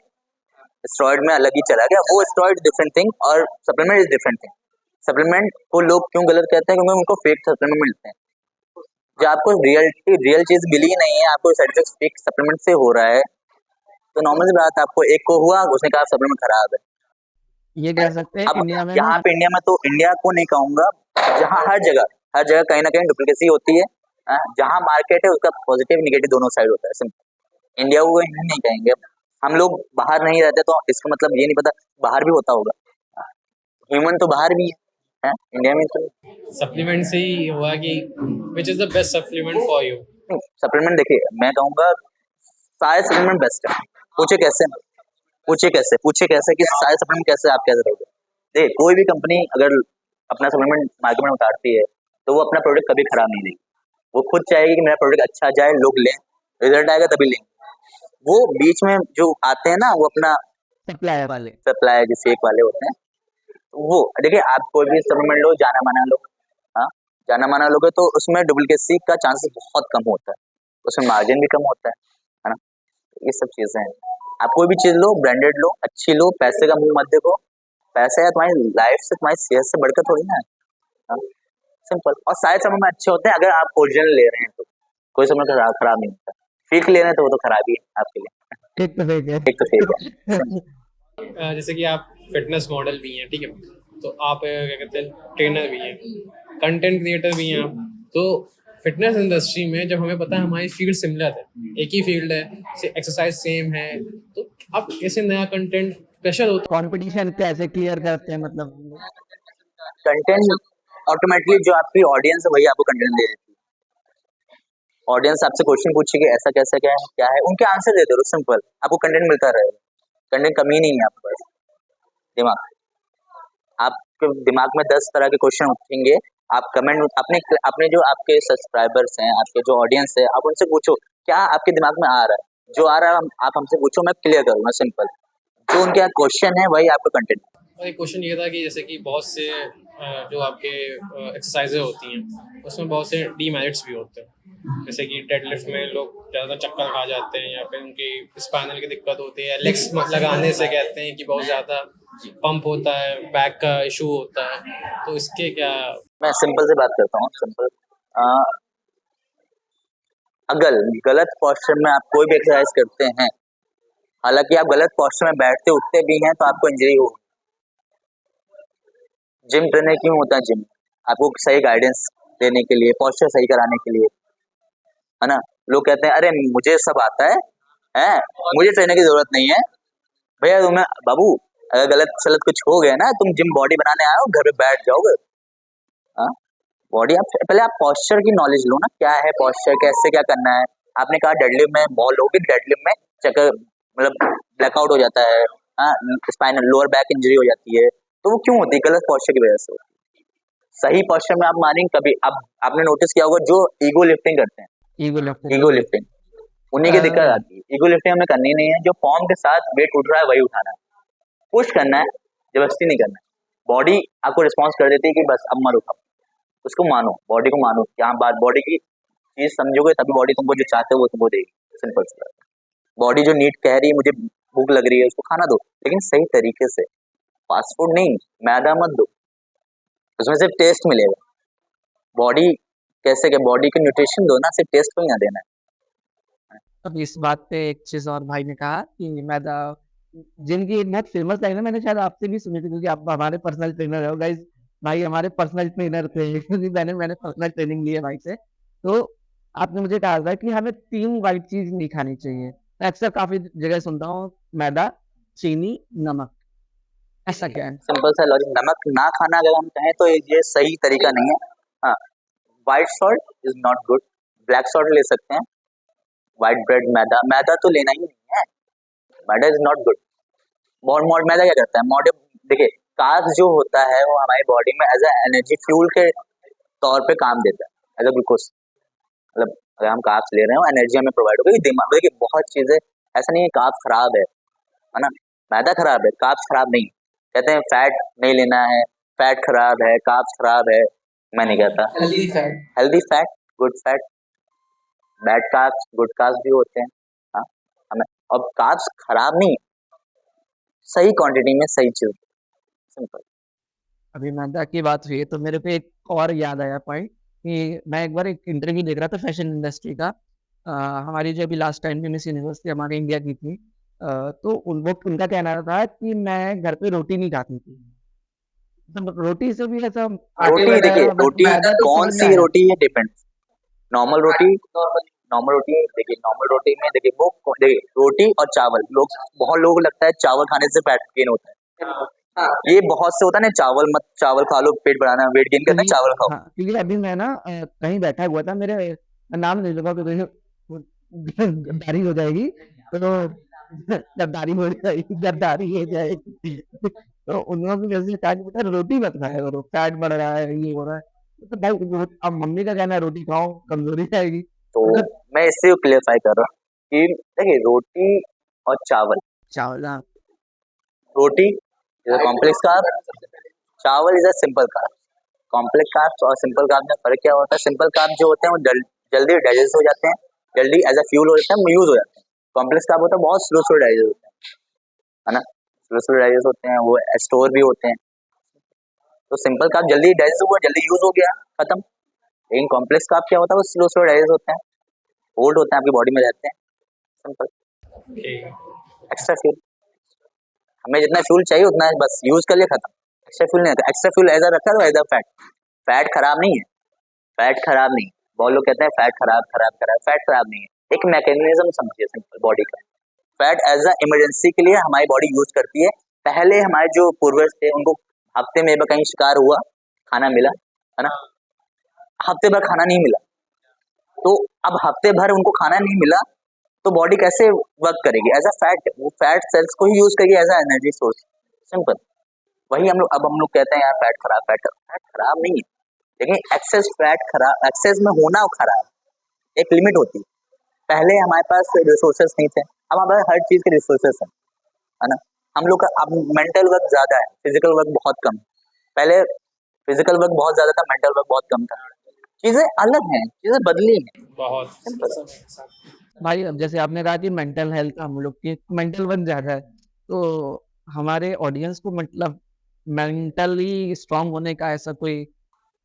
स्टेरॉइड में अलग ही चला गया, वो स्टेरॉइड डिफरेंट थिंग और supplement is different thing. Supplement को लोग क्यों गलत कहते हैं? क्योंकि उनको फेक सप्लीमेंट मिलते हैं। जब आपको रियल चीज मिली ही नहीं है, आपको साइड इफेक्ट फेक सप्लीमेंट से हो रहा है, तो नॉर्मल सी बात है, आपको एक को हुआ उसने कहा सप्लीमेंट खराब है। ये कह सकते हैं अब इंडिया में यहाँ पे इंडिया में तो इंडिया को नहीं कहूंगा, जहाँ हर जगह कहीं ना कहीं डुप्लीकेसी होती है, जहाँ मार्केट है उसका पॉजिटिव निगेटिव दोनों साइड होता है, सिंपल। इंडिया को नहीं कहेंगे, हम लोग बाहर नहीं रहते तो इसका मतलब ये नहीं पता बाहर भी होता होगा, ह्यूमन तो बाहर भी है, इंडिया में तो। सप्लीमेंट से ही हुआ कि which is the best supplement for you? Supplement देखिए मैं कहूँगा सारे सप्लीमेंट बेस्ट है। पूछे कैसे कि सारे सप्लीमेंट कैसे आप कैसे रहोगे? देखिए कोई भी कंपनी अगर अपना सप्लीमेंट मार्केट में उतारती है तो वो अपना प्रोडक्ट कभी खराब नहीं देगी, वो खुद चाहेगी कि मेरा प्रोडक्ट अच्छा जाए, लोग लें, रिजल्ट आएगा तभी लेंगे। वो बीच में जो आते हैं ना वो अपना सप्लायर वाले सप्लाई जो फेक वाले होते हैं, वो देखिए, आप कोई भी सप्लीमेंट लो, जाना माना लो, हाँ, जाना माना लोगे तो उसमें डुप्लीकेसी का चांसेस बहुत कम होता है, उसमें मार्जिन भी कम होता है ना। ये सब चीजें हैं। आप कोई भी चीज लो, ब्रांडेड लो, अच्छी लो, पैसे का मुंह मत देखो। पैसा है तुम्हारी लाइफ से, तुम्हारी सेहत से बढ़कर थोड़ी ना है, हाँ, सिंपल। और सारे समय में अच्छे होते हैं अगर आप ओरिजिनल ले रहे हैं तो, कोई समय खराब खराब नहीं होता। फेक ले रहे हैं तो वो तो खराब ही है आपके लिए, ठीक तो फेक एक तो फेक है। है। जैसे कि आप फिटनेस मॉडल भी हैं, ठीक है, तो आप क्या कहते हैं ट्रेनर भी हैं, कंटेंट क्रिएटर भी हैं आप। तो फिटनेस इंडस्ट्री में जब हमें पता है हमारी फील्ड सिमिलर है, एक ही फील्ड है, एक्सरसाइज सेम है, तो आप कैसे नया कंटेंट प्रेशर होता कंपटीशन कैसे क्लियर करते हैं मतलब? कंटेंट ऑटोमेटिकली जो आपकी ऑडियंस है वही आपको कंटेंट दे देती है। ऑडियंस आपसे क्वेश्चन पूछेगी ऐसा कैसा क्या है, उनके आंसर दे दो, सिंपल। आपको कंटेंट मिलता रहेगा, कंटेंट कमी नहीं है आपके पास। दिमाग, आपके दिमाग में 10 तरह के क्वेश्चन उठेंगे, आप कमेंट अपने अपने जो आपके सब्सक्राइबर्स हैं, आपके जो ऑडियंस है, आप उनसे पूछो क्या आपके दिमाग में आ रहा है, जो आ रहा है आप हमसे पूछो, मैं क्लियर करूंगा, सिंपल। जो उनके यहाँ क्वेश्चन है वही आपका कंटेंट। और एक क्वेश्चन ये था कि जैसे कि बहुत से जो आपके एक्सरसाइजें होती हैं उसमें बहुत से डीमेरिट्स भी होते हैं, जैसे कि डेडलिफ्ट में लोग ज़्यादा चक्कर खा जाते हैं या फिर उनकी स्पाइनल की दिक्कत होती है, लेग्स लगाने से कहते हैं कि बहुत ज़्यादा पंप होता है, बैक का इशू होता है, तो इसके क्या? मैं सिंपल से बात करता हूँ, सिंपल। अगर गलत पोस्चर में आप कोई भी एक्सरसाइज करते हैं, हालांकि आप गलत पोस्चर में बैठते उठते भी हैं तो आपको इंजरी होगी। जिम ट्रेनर क्यों होता है? जिम आपको सही गाइडेंस देने के लिए, पोस्चर सही कराने के लिए, है ना। लोग कहते हैं अरे मुझे सब आता है, मुझे ट्रेनर की जरूरत नहीं है। भैया तुम्हें बाबू, अगर गलत सलत कुछ हो गया ना, तुम जिम बॉडी बनाने आए हो, घर पे बैठ जाओगे। हाँ, बॉडी आप पहले आप पोस्चर की नॉलेज लो ना, क्या है पोस्चर, कैसे क्या करना है। आपने कहा डेडलिफ्ट में बॉल होगी, डेडलिफ्ट में चक्कर मतलब ब्लैकआउट हो जाता है, स्पाइनल लोअर बैक इंजरी हो जाती है, तो वो क्यों होती है? गलत पोस्चर की वजह से। सही पोस्चर में आप मारेंगे कभी। अब आपने नोटिस किया होगा जो ईगो लिफ्टिंग करते हैं, ईगो लिफ्टिंग, उन्हीं की दिक्कत आती है। ईगो लिफ्टिंग हमें करनी नहीं है, जो फॉर्म के साथ वेट उठ रहा है वही उठाना है, पुश करना है, जबरदस्ती नहीं करना है। बॉडी आपको रिस्पॉन्स कर देती है कि बस अब मत उठाओ, उसको मानो, बॉडी को मानो। यहाँ बात बॉडी की चीज समझोगे तभी बॉडी तुमको जो चाहते हो वो तुमको देगी, सिंपल सी बात। बॉडी जो नीड कह रही है मुझे भूख लग रही है, उसको खाना दो, लेकिन सही तरीके से। फास्ट फूड नहीं, मैदा मत दो, उसमें सिर्फ टेस्ट मिलेगा। बॉडी कैसे क्या, बॉडी को न्यूट्रिशन दो ना, सिर्फ टेस्ट को ही ना देना है। अब इस बात पे एक चीज और भाई ने कहा कि मैदा, जिनकी एक बहुत फेमस लाइन है, मैंने शायद आपसे भी सुनी थी क्योंकि आप हमारे पर्सनल ट्रेनर हो गाइस। भाई हमारे पर्सनल ट्रेनर थे क्योंकि मैंने पर्सनल ट्रेनिंग ली है भाई से। तो आपने मुझे कहा था कि हमें 3 वाइट चीज नहीं खानी चाहिए। मैं अक्सर काफी जगह सुनता हूँ मैदा, चीनी, नमक। ऐसा क्या है? सिंपल सा लॉजिक, नमक ना खाना अगर हम कहें तो ये सही तरीका नहीं है। हाँ, white salt is not good, black salt ले सकते हैं। व्हाइट ब्रेड, मैदा, मैदा तो लेना ही नहीं है, मैदा इज नॉट गुड। मैदा क्या करता है? देखिए, कार्ब्स जो होता है वो हमारी बॉडी में एज ए एनर्जी फ्यूल के तौर पे काम देता है, एज ए ग्लूकोज। मतलब अगर हम कार्ब्स ले रहे हो, एनर्जी हमें प्रोवाइड होगी। दिमाग देखिए, बहुत चीजें ऐसा नहीं है कार्ब्स खराब है ना। मैदा खराब है, कार्ब्स खराब नहीं। कहते हैं फैट नहीं लेना है, फैट खराब है, कार्ब्स खराब है। मैं नहीं कहता। Healthy fat, good fat, bad carbs, good carbs भी होते हैं। हाँ, हमें अब कार्ब्स खराब नहीं, सही क्वांटिटी में सही चीज, सिंपल। अभी मैदा की बात हुई है तो मेरे को एक और याद आया पॉइंट कि मैं एक बार एक इंटरव्यू देख रहा था फैशन इंडस्ट्री का। हमारी जो अभी लास्ट टाइम की मिस यूनिवर्स थी हमारे इंडिया की थी। तो उनका कहना था कि मैं घर पे रोटी नहीं खाती थी। तो रोटी से भी ऐसा आटे रोटी देखिए, वगैरह रोटी मैदा तो कौन समझ में सी आया। रोटी है डिपेंड। नॉर्मल रोटी, नॉर्मल रोटी देखिए, नॉर्मल रोटी में देखिए वो देखिए रोटी और चावल, लोग बहुत लोगों को लगता है चावल खाने से फैट गेन होता है। ये बहुत से होता है ना, चावल खा लो पेट बढ़ाना, वेट गेन करना है, क्योंकि चावल खाओ। हाँ, क्योंकि अभी मैं ना कहीं बैठा हुआ था, मेरे मैं नाम नहीं लूंगा क्योंकि गद्दारी हो जाएगी। तो गद्दारी हो जाएगी। तो उन्होंने जैसे कहा कि बेटा रोटी मत खाया करो, फैट बढ़ रहा है, ये हो रहा है। तो भाई अब मम्मी का कहना है रोटी खाओ, कमजोरी आएगी। तो मतलब मैं इससे क्लियरफाई कर रहा हूँ कि देखिए रोटी और चावल, चावल, हाँ। रोटी कॉम्प्लेक्स कार्ब, चावल is a simple carb. Complex carbs और सिंपल कार्ब में फर्क क्या होता है? सिंपल कार्ब जो होते हैं वो जल्दी डाइजेस्ट हो जाते हैं, जल्दी एज अ फ्यूल हो जाते हैं, यूज हो जाते हैं। कॉम्प्लेक्स कार्ब होता है बहुत स्लो स्लो डाइजेस्ट होते हैं, है ना, स्लो स्लो डाइजेस्ट होते हैं, वो स्टोर भी होते हैं। तो सिंपल कार्ब जल्दी डाइजेस्ट हुआ, जल्दी यूज हो गया, खत्म। लेकिन कॉम्प्लेक्स कार्ब क्या होता है? वो स्लो स्लो डाइजेस्ट होते हैं, होल्ड होते हैं, आपकी बॉडी में रहते हैं, सिंपल। ठीक है। एक्स्ट्रा फ्यूल, हमें जितना फ्यूल चाहिए उतना बस यूज कर लिया, खत्म। एक्स्ट्रा फ्यूल नहीं आता। एक्स्ट्रा फ्यूल ऐसा रखा तो ऐसा फैट, फैट खराब नहीं है, फैट खराब नहीं। बहुत लोग कहते हैं फैट खराब खराब खराब, फैट खराब नहीं है। एक मैकेनिज्म समझिए सिंपल बॉडी का। फैट एज अ इमरजेंसी के लिए हमारी बॉडी यूज करती है। पहले हमारे जो पूर्वज थे उनको हफ्ते में कहीं शिकार हुआ, खाना मिला, है ना, हफ्ते भर खाना नहीं मिला, तो अब हफ्ते भर उनको खाना नहीं मिला तो बॉडी कैसे वर्क करेगी? एज अ फैट, वो फैट सेल्स को ही यूज करेगी as a energy source, simple. वही हम लोग कहते हैं यार फैट खराब, फैट खराब नहीं है, लेकिन एक्सेस फैट खराब, एक्सेस में होना खराब, एक लिमिट होती है। पहले हमारे पास रिसोर्सेस नहीं थे, अब हमारे पास हर चीज के रिसोर्सेस हैं, है ना। हम लोग का अब मेंटल वर्क ज्यादा है, फिजिकल वर्क बहुत कम है। पहले फिजिकल वर्क बहुत ज्यादा था, मेंटल वर्क बहुत कम था। चीजें अलग हैं, चीजें बदली हैं, बहुत सिंपल। भाई अब जैसे आपने कहा कि मेंटल हेल्थ हम लोग की मेंटल वन ज्यादा है, तो हमारे ऑडियंस को मतलब मेंटली स्ट्रांग होने का ऐसा कोई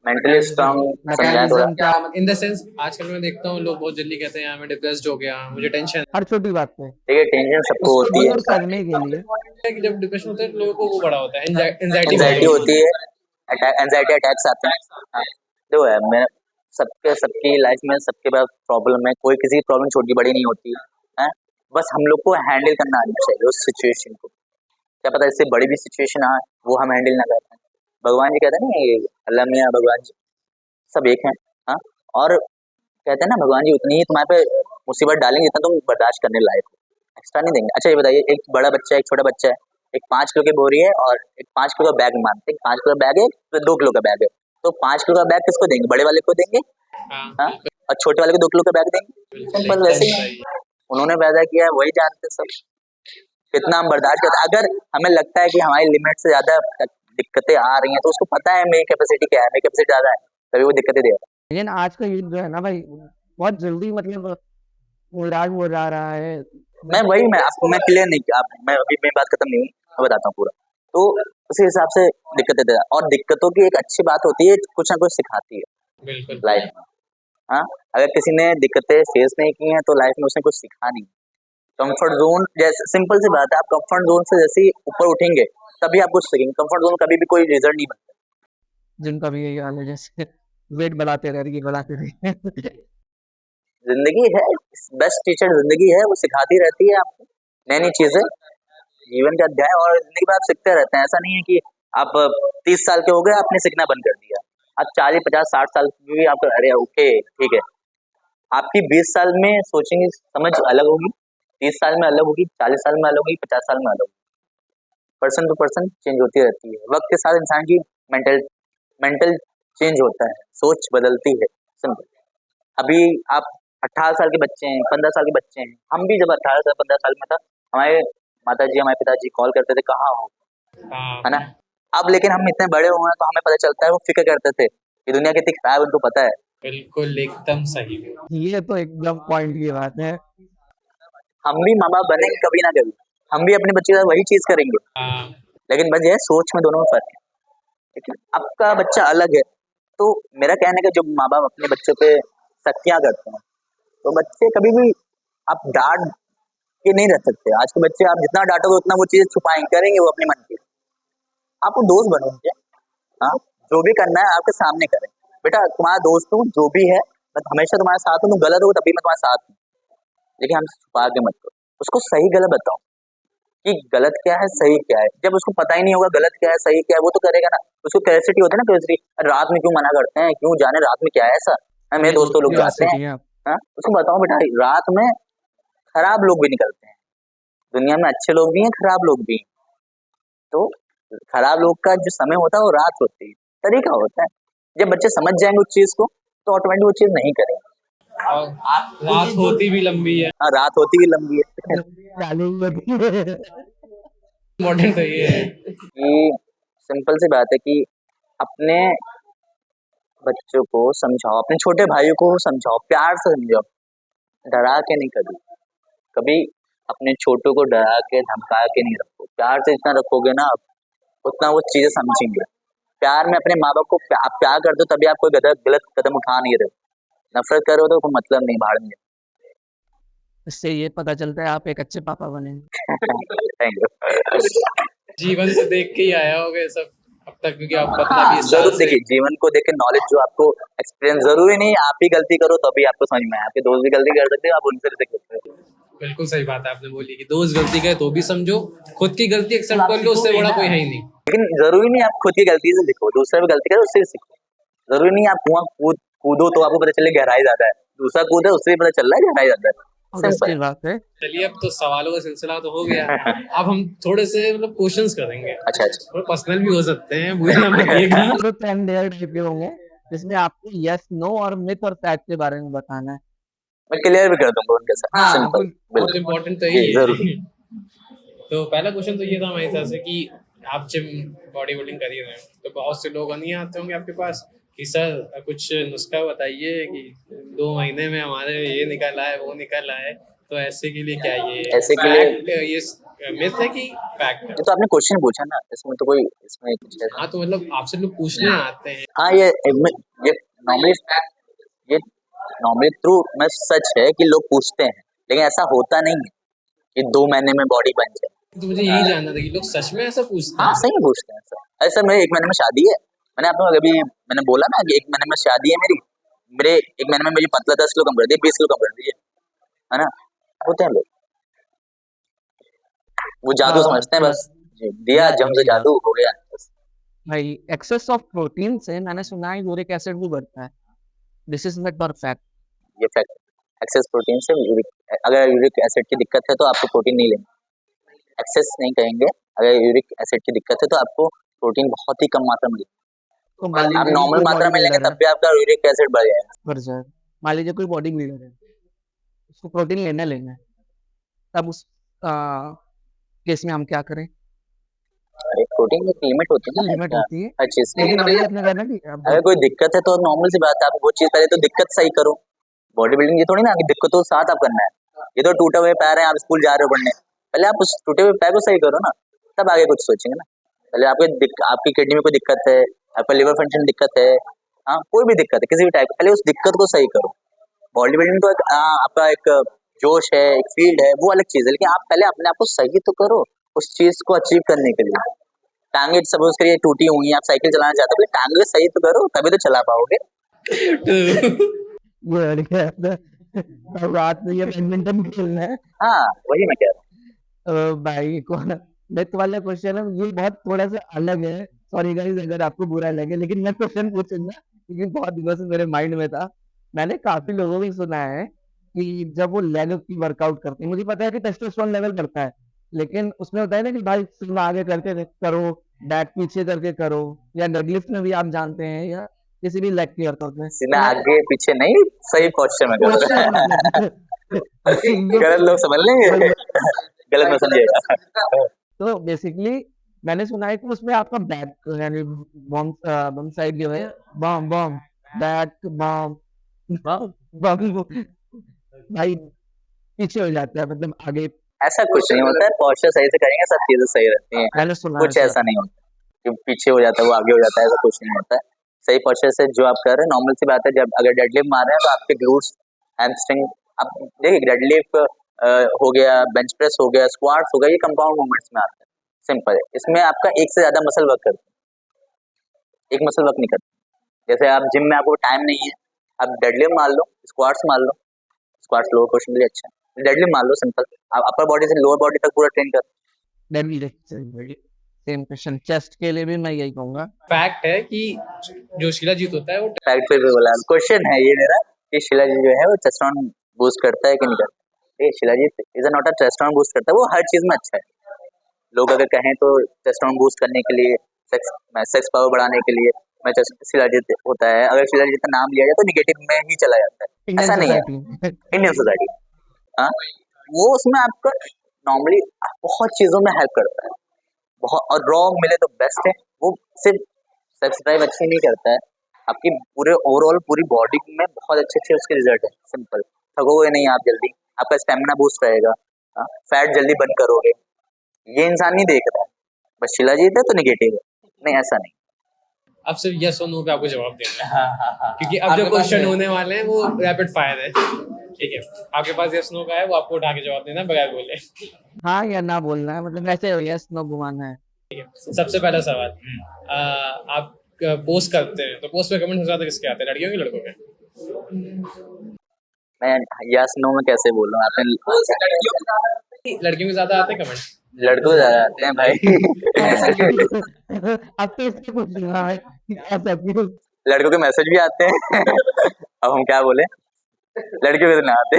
मेंटली स्ट्रांग समझाएं थोड़ा। मैकेनिज्म क्या? इन द सेंस आजकल मैं देखता हूँ लोग बहुत जल्दी कहते हैं यार मैं डिप्रेस्ड हो गया, मुझे टेंशन हर छोटी बात पे देखिए टेंशन सबको उसको होती है, दूर करने के लिए है कि जब डिप्रेशन होता है तो लोगों को वो बड़ा होता है, एंजाइटी एंजाइटी होती है, एंजाइटी अटैक्स आते हैं। हाँ, जो है मैं सबकी लाइफ में सबके पास प्रॉब्लम है, कोई किसी की प्रॉब्लम छोटी बड़ी नहीं होती है। बस हम लोग को हैंडल करना आना चाहिए उस सिचुएशन को। क्या पता इससे बड़ी भी सिचुएशन आए वो हम हैंडल ना कर पाए। भगवान जी कहते हैं ना, ये अल्लाह मियाँ भगवान जी सब एक हैं। हाँ, और कहते हैं ना भगवान जी उतनी ही तुम्हारे पे मुसीबत डालेंगे जितना तुम बर्दाश्त करने लायक हो, एक्स्ट्रा नहीं देंगे। अच्छा ये बताइए, एक बड़ा बच्चा है, एक छोटा बच्चा है, एक 5 किलो की बोरी है और एक 5 किलो का बैग मानते हैं, 5 किलो का बैग है तो 2 किलो का बैग है, तो 5 किलो का बैग किसको देंगे? बड़े वाले को देंगे, हाँ हाँ, और छोटे वाले को 2 किलो का बैग देंगे, बिल्कुल सिंपल। एकदम वैसे ही सही। उन्होंने पैदा किया है वही जानते हैं सब, कितना हम बर्दाश्त करते हैं। अगर हमें लगता है कि हमारी लिमिट से ज्यादा दिक्कतें आ रही हैं तो उसको पता है मेरी कैपेसिटी क्या है, मेरी कैपेसिटी ज्यादा है, तभी वो दिक्कतें दे रहा है। लेकिन आज का यूथ जो है ना भाई, बहुत जल्दी मतलब उड़ान हो जा रहा है। मैं आपको मैं क्लियर नहीं किया, मैं अभी मेरी बात खत्म नहीं हुई, मैं बताता हूँ पूरा। तो उसी हिसाब से दिक्कतें दे रहा है। और दिक्कतों की एक अच्छी बात होती है, कुछ ना कुछ सिखाती है बिल्कुल लाइफ में। हाँ, अगर किसी ने दिक्कतें फेस नहीं की हैं तो लाइफ में उसने कुछ सीखा नहीं। कंफर्ट जोन, जैसे सिंपल सी बात है, आप कंफर्ट जोन से जैसे ही ऊपर उठेंगे तभी आप कुछ सीखेंगे। कंफर्ट जोन कभी भी कोई रिजल्ट नहीं बनता। जिनका भी यही हाल है, जैसे वेट बढ़ाते रहे जिंदगी है, बेस्ट टीचर जिंदगी है, वो सिखाती रहती है आपको नई नई चीजें, जीवन का अध्याय। और जिंदगी में आप सीखते रहते हैं, ऐसा नहीं है कि आप 30 साल के हो गए आपने सीखना बंद कर दिया। आप 40 50 60 साल की भी आप अरे ओके ठीक है, आपकी 20 साल में सोचेंगे समझ अलग होगी, 30 साल में अलग होगी, 40 साल में अलग होगी, 50 साल में अलग होगी। पर्सन टू पर्सन चेंज होती रहती है, वक्त के साथ इंसान की मेंटल मेंटल चेंज होता है, सोच बदलती है, सिंपल। अभी आप 18 साल के बच्चे हैं, 15 साल के बच्चे हैं, हम भी जब 18 साल 15 साल में था, हमारे माताजी हमारे पिताजी कॉल करते थे कहाँ हो, है ना। हाँ अब लेकिन हम इतने बड़े हुए हैं तो हमें पता चलता है वो फिक्र करते थे कि दुनिया कितनी खराब है, उनको पता है। बिल्कुल एकदम सही। ये तो एकदम पॉइंट की बात है। हम भी माँ बाप बनेंगे कभी ना कभी, हम भी अपने बच्चे के साथ वही चीज करेंगे, हाँ लेकिन बस ये है, सोच में दोनों में फर्क है। ठीक है, आपका बच्चा अलग है, तो मेरा कहने का, जब माँ बाप अपने बच्चों पे सख्तियां करते हैं तो बच्चे कभी भी, आप डांट के नहीं रह सकते। आज के बच्चे आप जितना डांटोगे उतना वो चीजें छुपाएंगे, करेंगे वो अपने मन की। आप वो दोस्त बनो उनके, हाँ, जो भी करना है आपके सामने करें। बेटा तुम्हारा दोस्त हूँ, जो भी है मैं हमेशा तुम्हारे साथ हूँ, तुम गलत हो तभी मैं तुम्हारे साथ हूँ, लेकिन हमसे छुपा के मत करो। उसको सही गलत बताओ कि गलत क्या है सही क्या है। जब उसको पता ही नहीं होगा गलत क्या है सही क्या है, वो तो करेगा ना। उसको क्यूरियोसिटी होती है ना, क्यूरियोसिटी, रात में क्यों मना करते हैं, क्यों जाने रात में क्या है ऐसा, मेरे दोस्तों लोग जाते हैं। हाँ, उसको बताओ बेटा रात में खराब लोग भी निकलते हैं, दुनिया में अच्छे लोग भी हैं खराब लोग भी हैं, तो खराब लोग का जो समय होता है वो रात होती है, तरीका होता है। जब बच्चे समझ जाएंगे उस चीज को तो ऑटोमेटिक वो चीज नहीं करेंगे। और रात होती भी लंबी है, हाँ, रात होती भी लंबी है। इम्पोर्टेंट तो ये है। कि सिंपल सी बात है कि अपने बच्चों को समझाओ, अपने छोटे भाइयों को समझाओ, प्यार से समझाओ, डरा के नहीं। कभी कभी अपने छोटों को डरा के धमका के नहीं रखो। प्यार से जितना रखोगे ना आप, उतना वो चीजें समझेंगे। प्यार में अपने माँ बाप को आप प्यार करते हो, तभी आप कोई गलत कदम उठा नहीं रहे हो। नफरत करो तो कोई मतलब नहीं, भाड़ में। इससे ये पता चलता है आप एक अच्छे पापा बनेंगे। Thank you. जीवन से देख के ही आया होगा ये सब अब तक, क्योंकि आप हाँ, 15-20 साल जरूर से देखिए, जीवन को देख के नॉलेज जो आपको एक्सपीरियंस, जरूरी नहीं आप ही गलती करो तभी आपको समझ में आए। आपके दोस्त भी गलती कर सकते हो, आप उनसे भी सीख सकते हो। बिल्कुल सही बात है आपने बोली कि दोस्त गलती करे तो भी समझो, खुद की गलती एक्सेप्ट कर लो, उससे बड़ा कोई है ही नहीं। लेकिन जरूरी नहीं आप खुद की गलती से सीखो, दूसरा भी गलती करे उससे भी सीखो। जरूरी नहीं आप कुआं कूदो तो आपको पता चले गहराई ज्यादा है, दूसरा कूदे उससे भी पता चल रहा है गहराई ज्यादा है। और उसकी बात है। चलिए, अब तो सवालों का सिलसिला तो हो गया, अब हम थोड़े से मतलब क्वेश्चंस करेंगे। अच्छा अच्छा, थोड़े पर्सनल भी हो सकते हैं, बुरा ना मानिएगा। तो 10 डेयर टाइप के होंगे जिसमें आपको यस नो और मिथ और फैक्ट के बारे में बताना है। मैं क्लियर भी कर दूंगा उनके साथ। हाँ, सिंपल, बहुत बिल्कुल इम्पोर्टेंट तो जी, यही जरूर। है। तो पहला क्वेश्चन तो ये था हमारी तरफ से कि आप जिम बॉडी बिल्डिंग कर ही रहे हैं, तो बहुत से लोग नहीं आते होंगे आपके पास कि सर कुछ नुस्खा बताइए कि 2 महीने में हमारे ये निकल आए वो निकल आए, तो ऐसे के लिए क्या ये ऐसे के लिए फैक्ट, ये मिथ है कि फैक्ट है? ये तो आपने क्वेश्चन पूछा ना, इसमें तो कोई इसमें कुछ है। हाँ, तो मतलब आपसे लोग पूछने आते हैं। हाँ, ये नॉर्मली ट्रू में सच है कि लोग पूछते हैं, लेकिन ऐसा होता नहीं है कि 2 महीने में बॉडी बन जाए। तो मुझे यही जानना था कि लोग सच में ऐसा पूछते हाँ, हैं? सही पूछते हैं सर। अरे सर, मेरे 1 महीने में शादी है। मैंने आपको अभी मैंने बोला ना कि 1 महीने में शादी है मेरी। मेरे 1 महीने में मुझे पतला 10 किलो कम कर दिए, 20 किलो कम कर दीजिए, है ना? होते हैं लोग, वो जादू समझते हैं बस। जी, दिया जम से जादू हो गया बस। भाई एक्सेस ऑफ प्रोटीन से मैंने सुना है यूरिक एसिड भी बढ़ता है। दिस इज नॉट पर फैक्ट। ये फैक्ट, एक्सेस प्रोटीन से अगर यूरिक एसिड की दिक्कत है तो आपको प्रोटीन नहीं लेना। एक्सेस नहीं कहेंगे, अगर यूरिक एसिड की दिक्कत है तो आपको प्रोटीन बहुत ही कम मात्रा में तो मान आप लीजिए नॉर्मल कोई मात्रा बॉडी में लेंगे बिल्डर तब भी आपका यूरिक एसिड बढ़ जाएगा। बढ़ जाए। मान लीजिए कोई बॉडी बिल्डर है, उसको प्रोटीन लेना है, तब उस केस में हम क्या करें? एक प्रोटीन की लिमिट होती है ना, लिमिट होती है, हर चीज की। लेकिन वही अपने करना ठीक है। अगर कोई दिक्कत है तो नॉर्मल सी बात है, आप वो चीज पहले तो दिक्कत सही करो। बॉडी बिल्डिंग ये थोड़ी ना कि दिक्कतों के साथ आप करना है। ये तो टूटे हुए पैर है, आप स्कूल जा रहे हो पढ़ने, पहले आप उस टूटे हुए पैर को सही करो ना, तब आगे कुछ सोचेंगे ना। पहले आपकी किडनी में कोई दिक्कत है, आपका लिवर फंक्शन दिक्कत है, हाँ कोई भी दिक्कत है किसी भी टाइप, पहले उस दिक्कत को सही करो। बॉडी बिल्डिंग तो आपका एक जोश है, एक फील्ड है, वो अलग चीज है, लेकिन आप पहले अपने आप को सही तो करो उस चीज को अचीव करने के लिए। टांगे सपोज करिए टूटी हुई, आप साइकिल चलाना चाहते हो, टांगे सही तो करो तभी तो चला पाओगे। अब रात में ये बैडमिंटन खेलना है। हाँ, वही मैं कह रहा हूँ। भाई कौन नेक्स्ट वाला क्वेश्चन है, ये बहुत थोड़ा सा अलग है। सॉरी गाइस अगर आपको बुरा लगे, लेकिन मैं क्वेश्चन पूछूंगा क्योंकि बहुत दिनों से मेरे माइंड में था। मैंने काफी लोगों को सुना है कि जब वो लेग की वर्कआउट करते हैं, मुझे पता है कि टेस्टोस्टेरोन लेवल बढ़ता है, लेकिन उसमें होता है ना कि भाई सीना आगे करके करो, बैक पीछे करके करो, या डेडलिफ्ट में भी आप जानते हैं, या किसी भी लेग की वर्कआउट में सीना आगे पीछे नहीं, सही पोस्चर में करो। गलत लोग समझ लेंगे, गलत मत समझिएगा। तो बेसिकली मैंने सुना है कि उसमें आपका बैक यानी बम साइड जो है, बम बम बैक बम बम भाई पीछे हो जाता है, मतलब आगे। ऐसा कुछ नहीं होता है, पोस्चर सही से करेंगे सब चीजें सही रहती हैं। मैंने सुना कुछ ऐसा नहीं होता कि पीछे हो जाता है वो आगे हो जाता है, ऐसा कुछ नहीं होता है। सही पोस्चर से जो आप कर रहे हैं, नॉर्मल सी बात है। जब अगर डेडलिफ्ट मार रहे हैं तो आपके ग्लूट्स, हैमस्ट्रिंग, आप देखिए डेडलिफ्ट हो गया, बेंच प्रेस हो गया, स्क्वाट्स हो गया, ये कंपाउंड मूवमेंट्स में आते हैं। सिंपल है, इसमें आपका एक से ज्यादा मसल वर्क करता है, एक मसल वर्क नहीं करता। जैसे आप जिम में आपको टाइम नहीं है, आप डेडलिफ्ट मार लो, स्क्वाट्स मार लो, स्क्वाट्स लोअर पोर्शन के लिए अच्छा है, डेडलिफ्ट मार लो सिंपल, आप अपर बॉडी से लोअर बॉडी तक पूरा ट्रेन कर। सेम क्वेश्चन चेस्ट के लिए भी मैं यही कहूंगा। फैक्ट है कि जो शिलाजीत होता है वो फैक्ट पे बोला, क्वेश्चन है ये मेरा कि शिलाजीत जो है वो टेस्टोस्टेरोन बूस्ट करता है कि नहीं करता। ये shilajit is not a testosterone boost करता है, वो हर चीज में अच्छा है। लोग अगर कहें तो टेस्टोस्टेरोन बूस्ट करने के लिए, सेक्स पावर बढ़ाने के लिए शिलाजीत होता है, अगर शिलाजीत का नाम लिया जाए तो निगेटिव में ही चला जाता है, ऐसा नहीं है। इंडियन सोसाइटी, हाँ, वो उसमें आपका नॉर्मली बहुत चीजों में हेल्प करता है, बहुत। और रॉ मिले तो बेस्ट है, वो सिर्फ सेक्स ड्राइव अच्छी नहीं करता है, आपकी पूरे ओवरऑल पूरी बॉडी में बहुत अच्छे उसके रिजल्ट है। सिंपल, थकोगे नहीं आप जल्दी, आपका स्टेमिना बूस्ट रहेगा, फैट जल्दी बर्न करोगे। ये इंसान नहीं देख रहा है, बस शिलाजीत है तो निगेटिव है, नहीं ऐसा नहीं। अब सिर्फ यस और नो पे आपको जवाब देना है, हाँ। क्योंकि अब जो क्वेश्चन होने वाले हैं वो रैपिड फायर है। ठीक है, आपके पास यस नो का है, वो आपको उठा के जवाब देना है बगैर बोले। हाँ या ना बोलना है, मतलब ऐसे यस नो घुमाना है। सबसे पहला सवाल, आप पोस्ट करते हैं तो पोस्ट पे कमेंट ज्यादा किसके आते हैं, लड़कियों के लड़कों के? मैं यस नो में कैसे बोल रहा हूँ, आपने लड़कियों के ज्यादा आते हैं कमेंट? लड़कों ज्यादा आते हैं भाई। अब तो इससे पूछ रहा है ऐसा क्यों? लड़कों के मैसेज भी आते हैं। अब हम क्या बोले, लड़कियों के तो ना आते।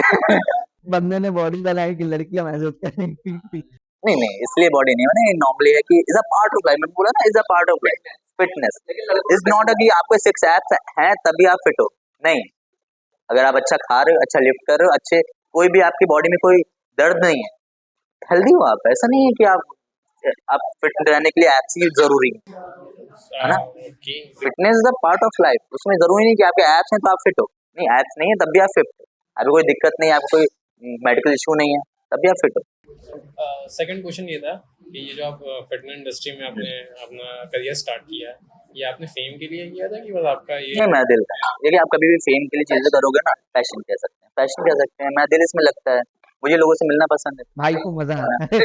बंदे ने बॉडी बनाई कि लड़कियां मैसेज करेंगी। नहीं, इसलिए बॉडी नहीं बने, नॉर्मली है कि is a part of life. मैंने बोला ना, is a part of life. Fitness is not कि आपको 6 एब्स हैं तभी आप फिट हो, नहीं। अगर आप अच्छा खा रहे हो, अच्छा लिफ्ट कर रहे हो, अच्छे कोई भी आपकी बॉडी में कोई दर्द नहीं है, हेल्दी हो आप। ऐसा नहीं है कि आप फिट रहने के लिए एब्स ही जरूरी है ना। Fitness is a part of life, उसमें जरूरी नहीं कि आपके एब्स हैं तो आप फिट हो, नहीं। एब्स नहीं है तब भी आप फिट हो, आपको कोई दिक्कत नहीं है, आपको कोई मेडिकल इशू नहीं है, तब भी आप फिट हो। सेकंड क्वेश्चन ये था कि ये जो आप फिटनेस इंडस्ट्री में आपने अपना करियर स्टार्ट किया है, ये आपने फेम के लिए किया था कि बस आपका ये? नहीं, मैं दिल का, देखिए आप कभी भी फेम के लिए चीजें करोगे ना, पैशन कह सकते हैं, पैशन कह सकते हैं। मैं दिल इसमें लगता है, मुझे लोगों से मिलना पसंद है, भाई को मजा आता है।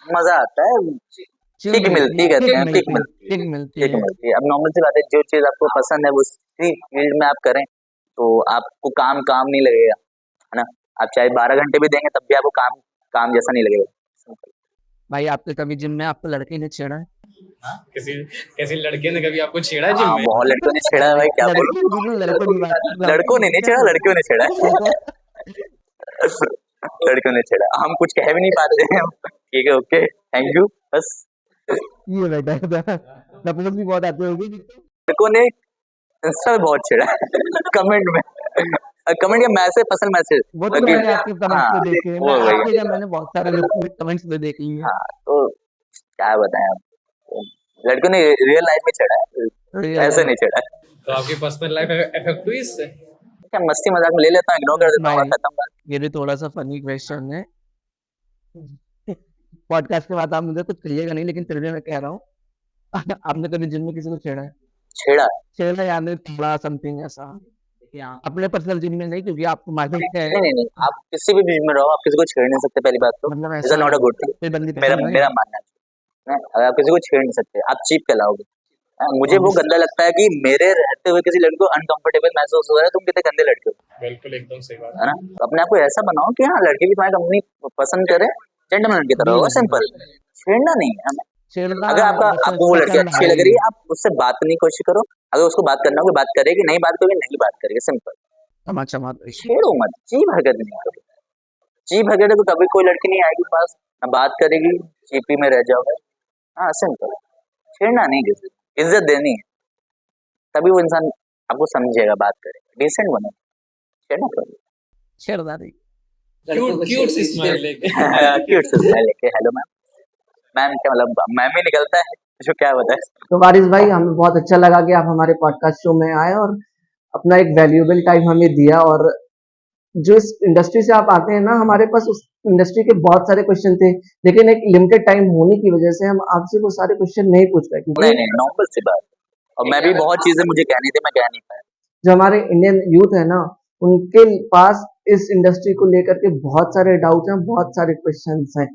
मजा आता है, किक मिलती कहते हैं, किक मिलती है। अब नॉर्मल सी बात है, जो चीज आपको पसंद है वो उसी फील्ड में आप करें तो आपको काम नहीं लगेगा, है ना। आप चाहे 12 घंटे भी देंगे तब भी आपको काम जैसा नहीं लगेगा। भाई आपके कभी जिम में आपको लड़के ने छेड़ा है? किसी लड़के ने कभी आपको छेड़ा है जिम में? बहुत लड़कों ने छेड़ा है भाई, क्या बोलूं। लड़कों ने नहीं छेड़ा, लड़कियों ने छेड़ा है। लड़कियों ने छेड़ा, हम कुछ कह भी नहीं पाते हैं। ठीक है, ओके, थैंक यू, बस। ये बेटा सपोर्ट भी बहुत आते होंगे। लड़कों ने इंस्टा पे बहुत छेड़ा कमेंट में, कमेंट या मैसेज, पर्सनल मैसेज। वो तो मैंने आपके कमेंट्स पे देखे हैं, वो वही आपके मैंने बहुत सारे कमेंट्स पे देखे हैं। हाँ, तो क्या बताएं आप, लड़कों ने रियल लाइफ में छेड़ा है, ऐसे नहीं छेड़ा है। तो आपकी पर्सनल लाइफ इफेक्ट हुई इससे? क्या मस्ती मजाक में ले लेता हूँ, इग्नोर कर देता हूँ, खत्म बात। ये भी थोड़ा सा फनी क्वेश्चन है, पॉडकास्ट के बाद आप मुझे कुछ कहिएगा नहीं, लेकिन फिर भी मैं कह रहा हूँ, आपने कभी जिम में किसी को छेड़ा है? छेड़ा यानी थोड़ा समथिंग ऐसा अपने पर्सनल जिम में नहीं, क्योंकि आपको मालूम है। नहीं, आप किसी भी जिम में रहो, आप किसी को छेड़ नहीं सकते, पहली बात तो। मतलब is not a good thing, मेरा मानना है। अगर आप किसी को छेड़ नहीं सकते, आप चीप कहलाओगे। मुझे वो गंदा लगता है कि मेरे रहते हुए किसी लड़की को अनकंफर्टेबल महसूस हो रहा है, तुम कितने गंदे लड़के हो। बिल्कुल, एकदम सही बात है ना। तो अपने आप को ऐसा बनाओ कि हाँ, लड़की भी तुम्हारी कंपनी पसंद करे, जेंटलमैन की तरह होगा, सिंपल। छेड़ना नहीं है हमें। अगर आपको वो लड़की अच्छी लग रही है, आप उससे बात करने की कोशिश करो। अगर उसको बात करना हो, बात करेगी, नहीं बात करोगे, नहीं बात करेगी, सिंपल। छेड़ो मत, चीप हरकत नहीं करो। चीप हरकत को कभी कोई लड़की नहीं आएगी पास, ना बात करेगी, चीपी में रह जाओगे। हाँ, सिंपल। छेड़ना नहीं, किसी इज्जत देनी है, तभी वो इंसान आपको समझेगा, बात करेगा, डिसेंट बनो। छेड़ना करो, छेड़ना नहीं। क्यूट सी स्माइल लेके क्यूट सी स्माइल लेके, हेलो मैम क्या मतलब मैम ही निकलता है जो, क्या बताए। तो वारिस भाई, हमें बहुत अच्छा लगा कि आप हमारे पॉडकास्ट शो में आए और अपना एक वैल्यूएबल टाइम हमें दिया। और जो इस इंडस्ट्री से आप आते हैं ना, हमारे पास उस इंडस्ट्री के बहुत सारे क्वेश्चन थे, लेकिन एक लिमिटेड टाइम होने की वजह से हम आपसे वो सारे क्वेश्चन नहीं पूछ पाए, क्योंकि नहीं, नॉर्मल सी बात। और मैं भी बहुत चीजें मुझे कहनी थी, मैं कह नहीं पाया। जो हमारे इंडियन यूथ है ना, उनके पास इस इंडस्ट्री को लेकर के बहुत सारे डाउट हैं, बहुत सारे क्वेश्चन हैं,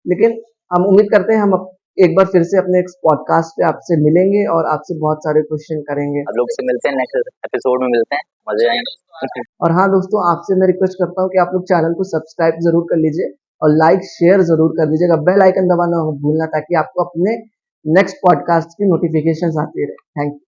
लेकिन हम उम्मीद करते हैं हम एक बार फिर से अपने पॉडकास्ट पे आपसे मिलेंगे और आपसे बहुत सारे क्वेश्चन करेंगे। आप लोग से मिलते हैं, नेक्स्ट एपिसोड में मिलते हैं, मजे आएंगे। और हाँ दोस्तों, आपसे मैं रिक्वेस्ट करता हूँ कि आप लोग चैनल को सब्सक्राइब जरूर कर लीजिए और लाइक शेयर जरूर कर दीजिएगा, बेल आइकन दबाना मत भूलना, ताकि आपको अपने नेक्स्ट पॉडकास्ट की नोटिफिकेशंस आती रहे। Thank you.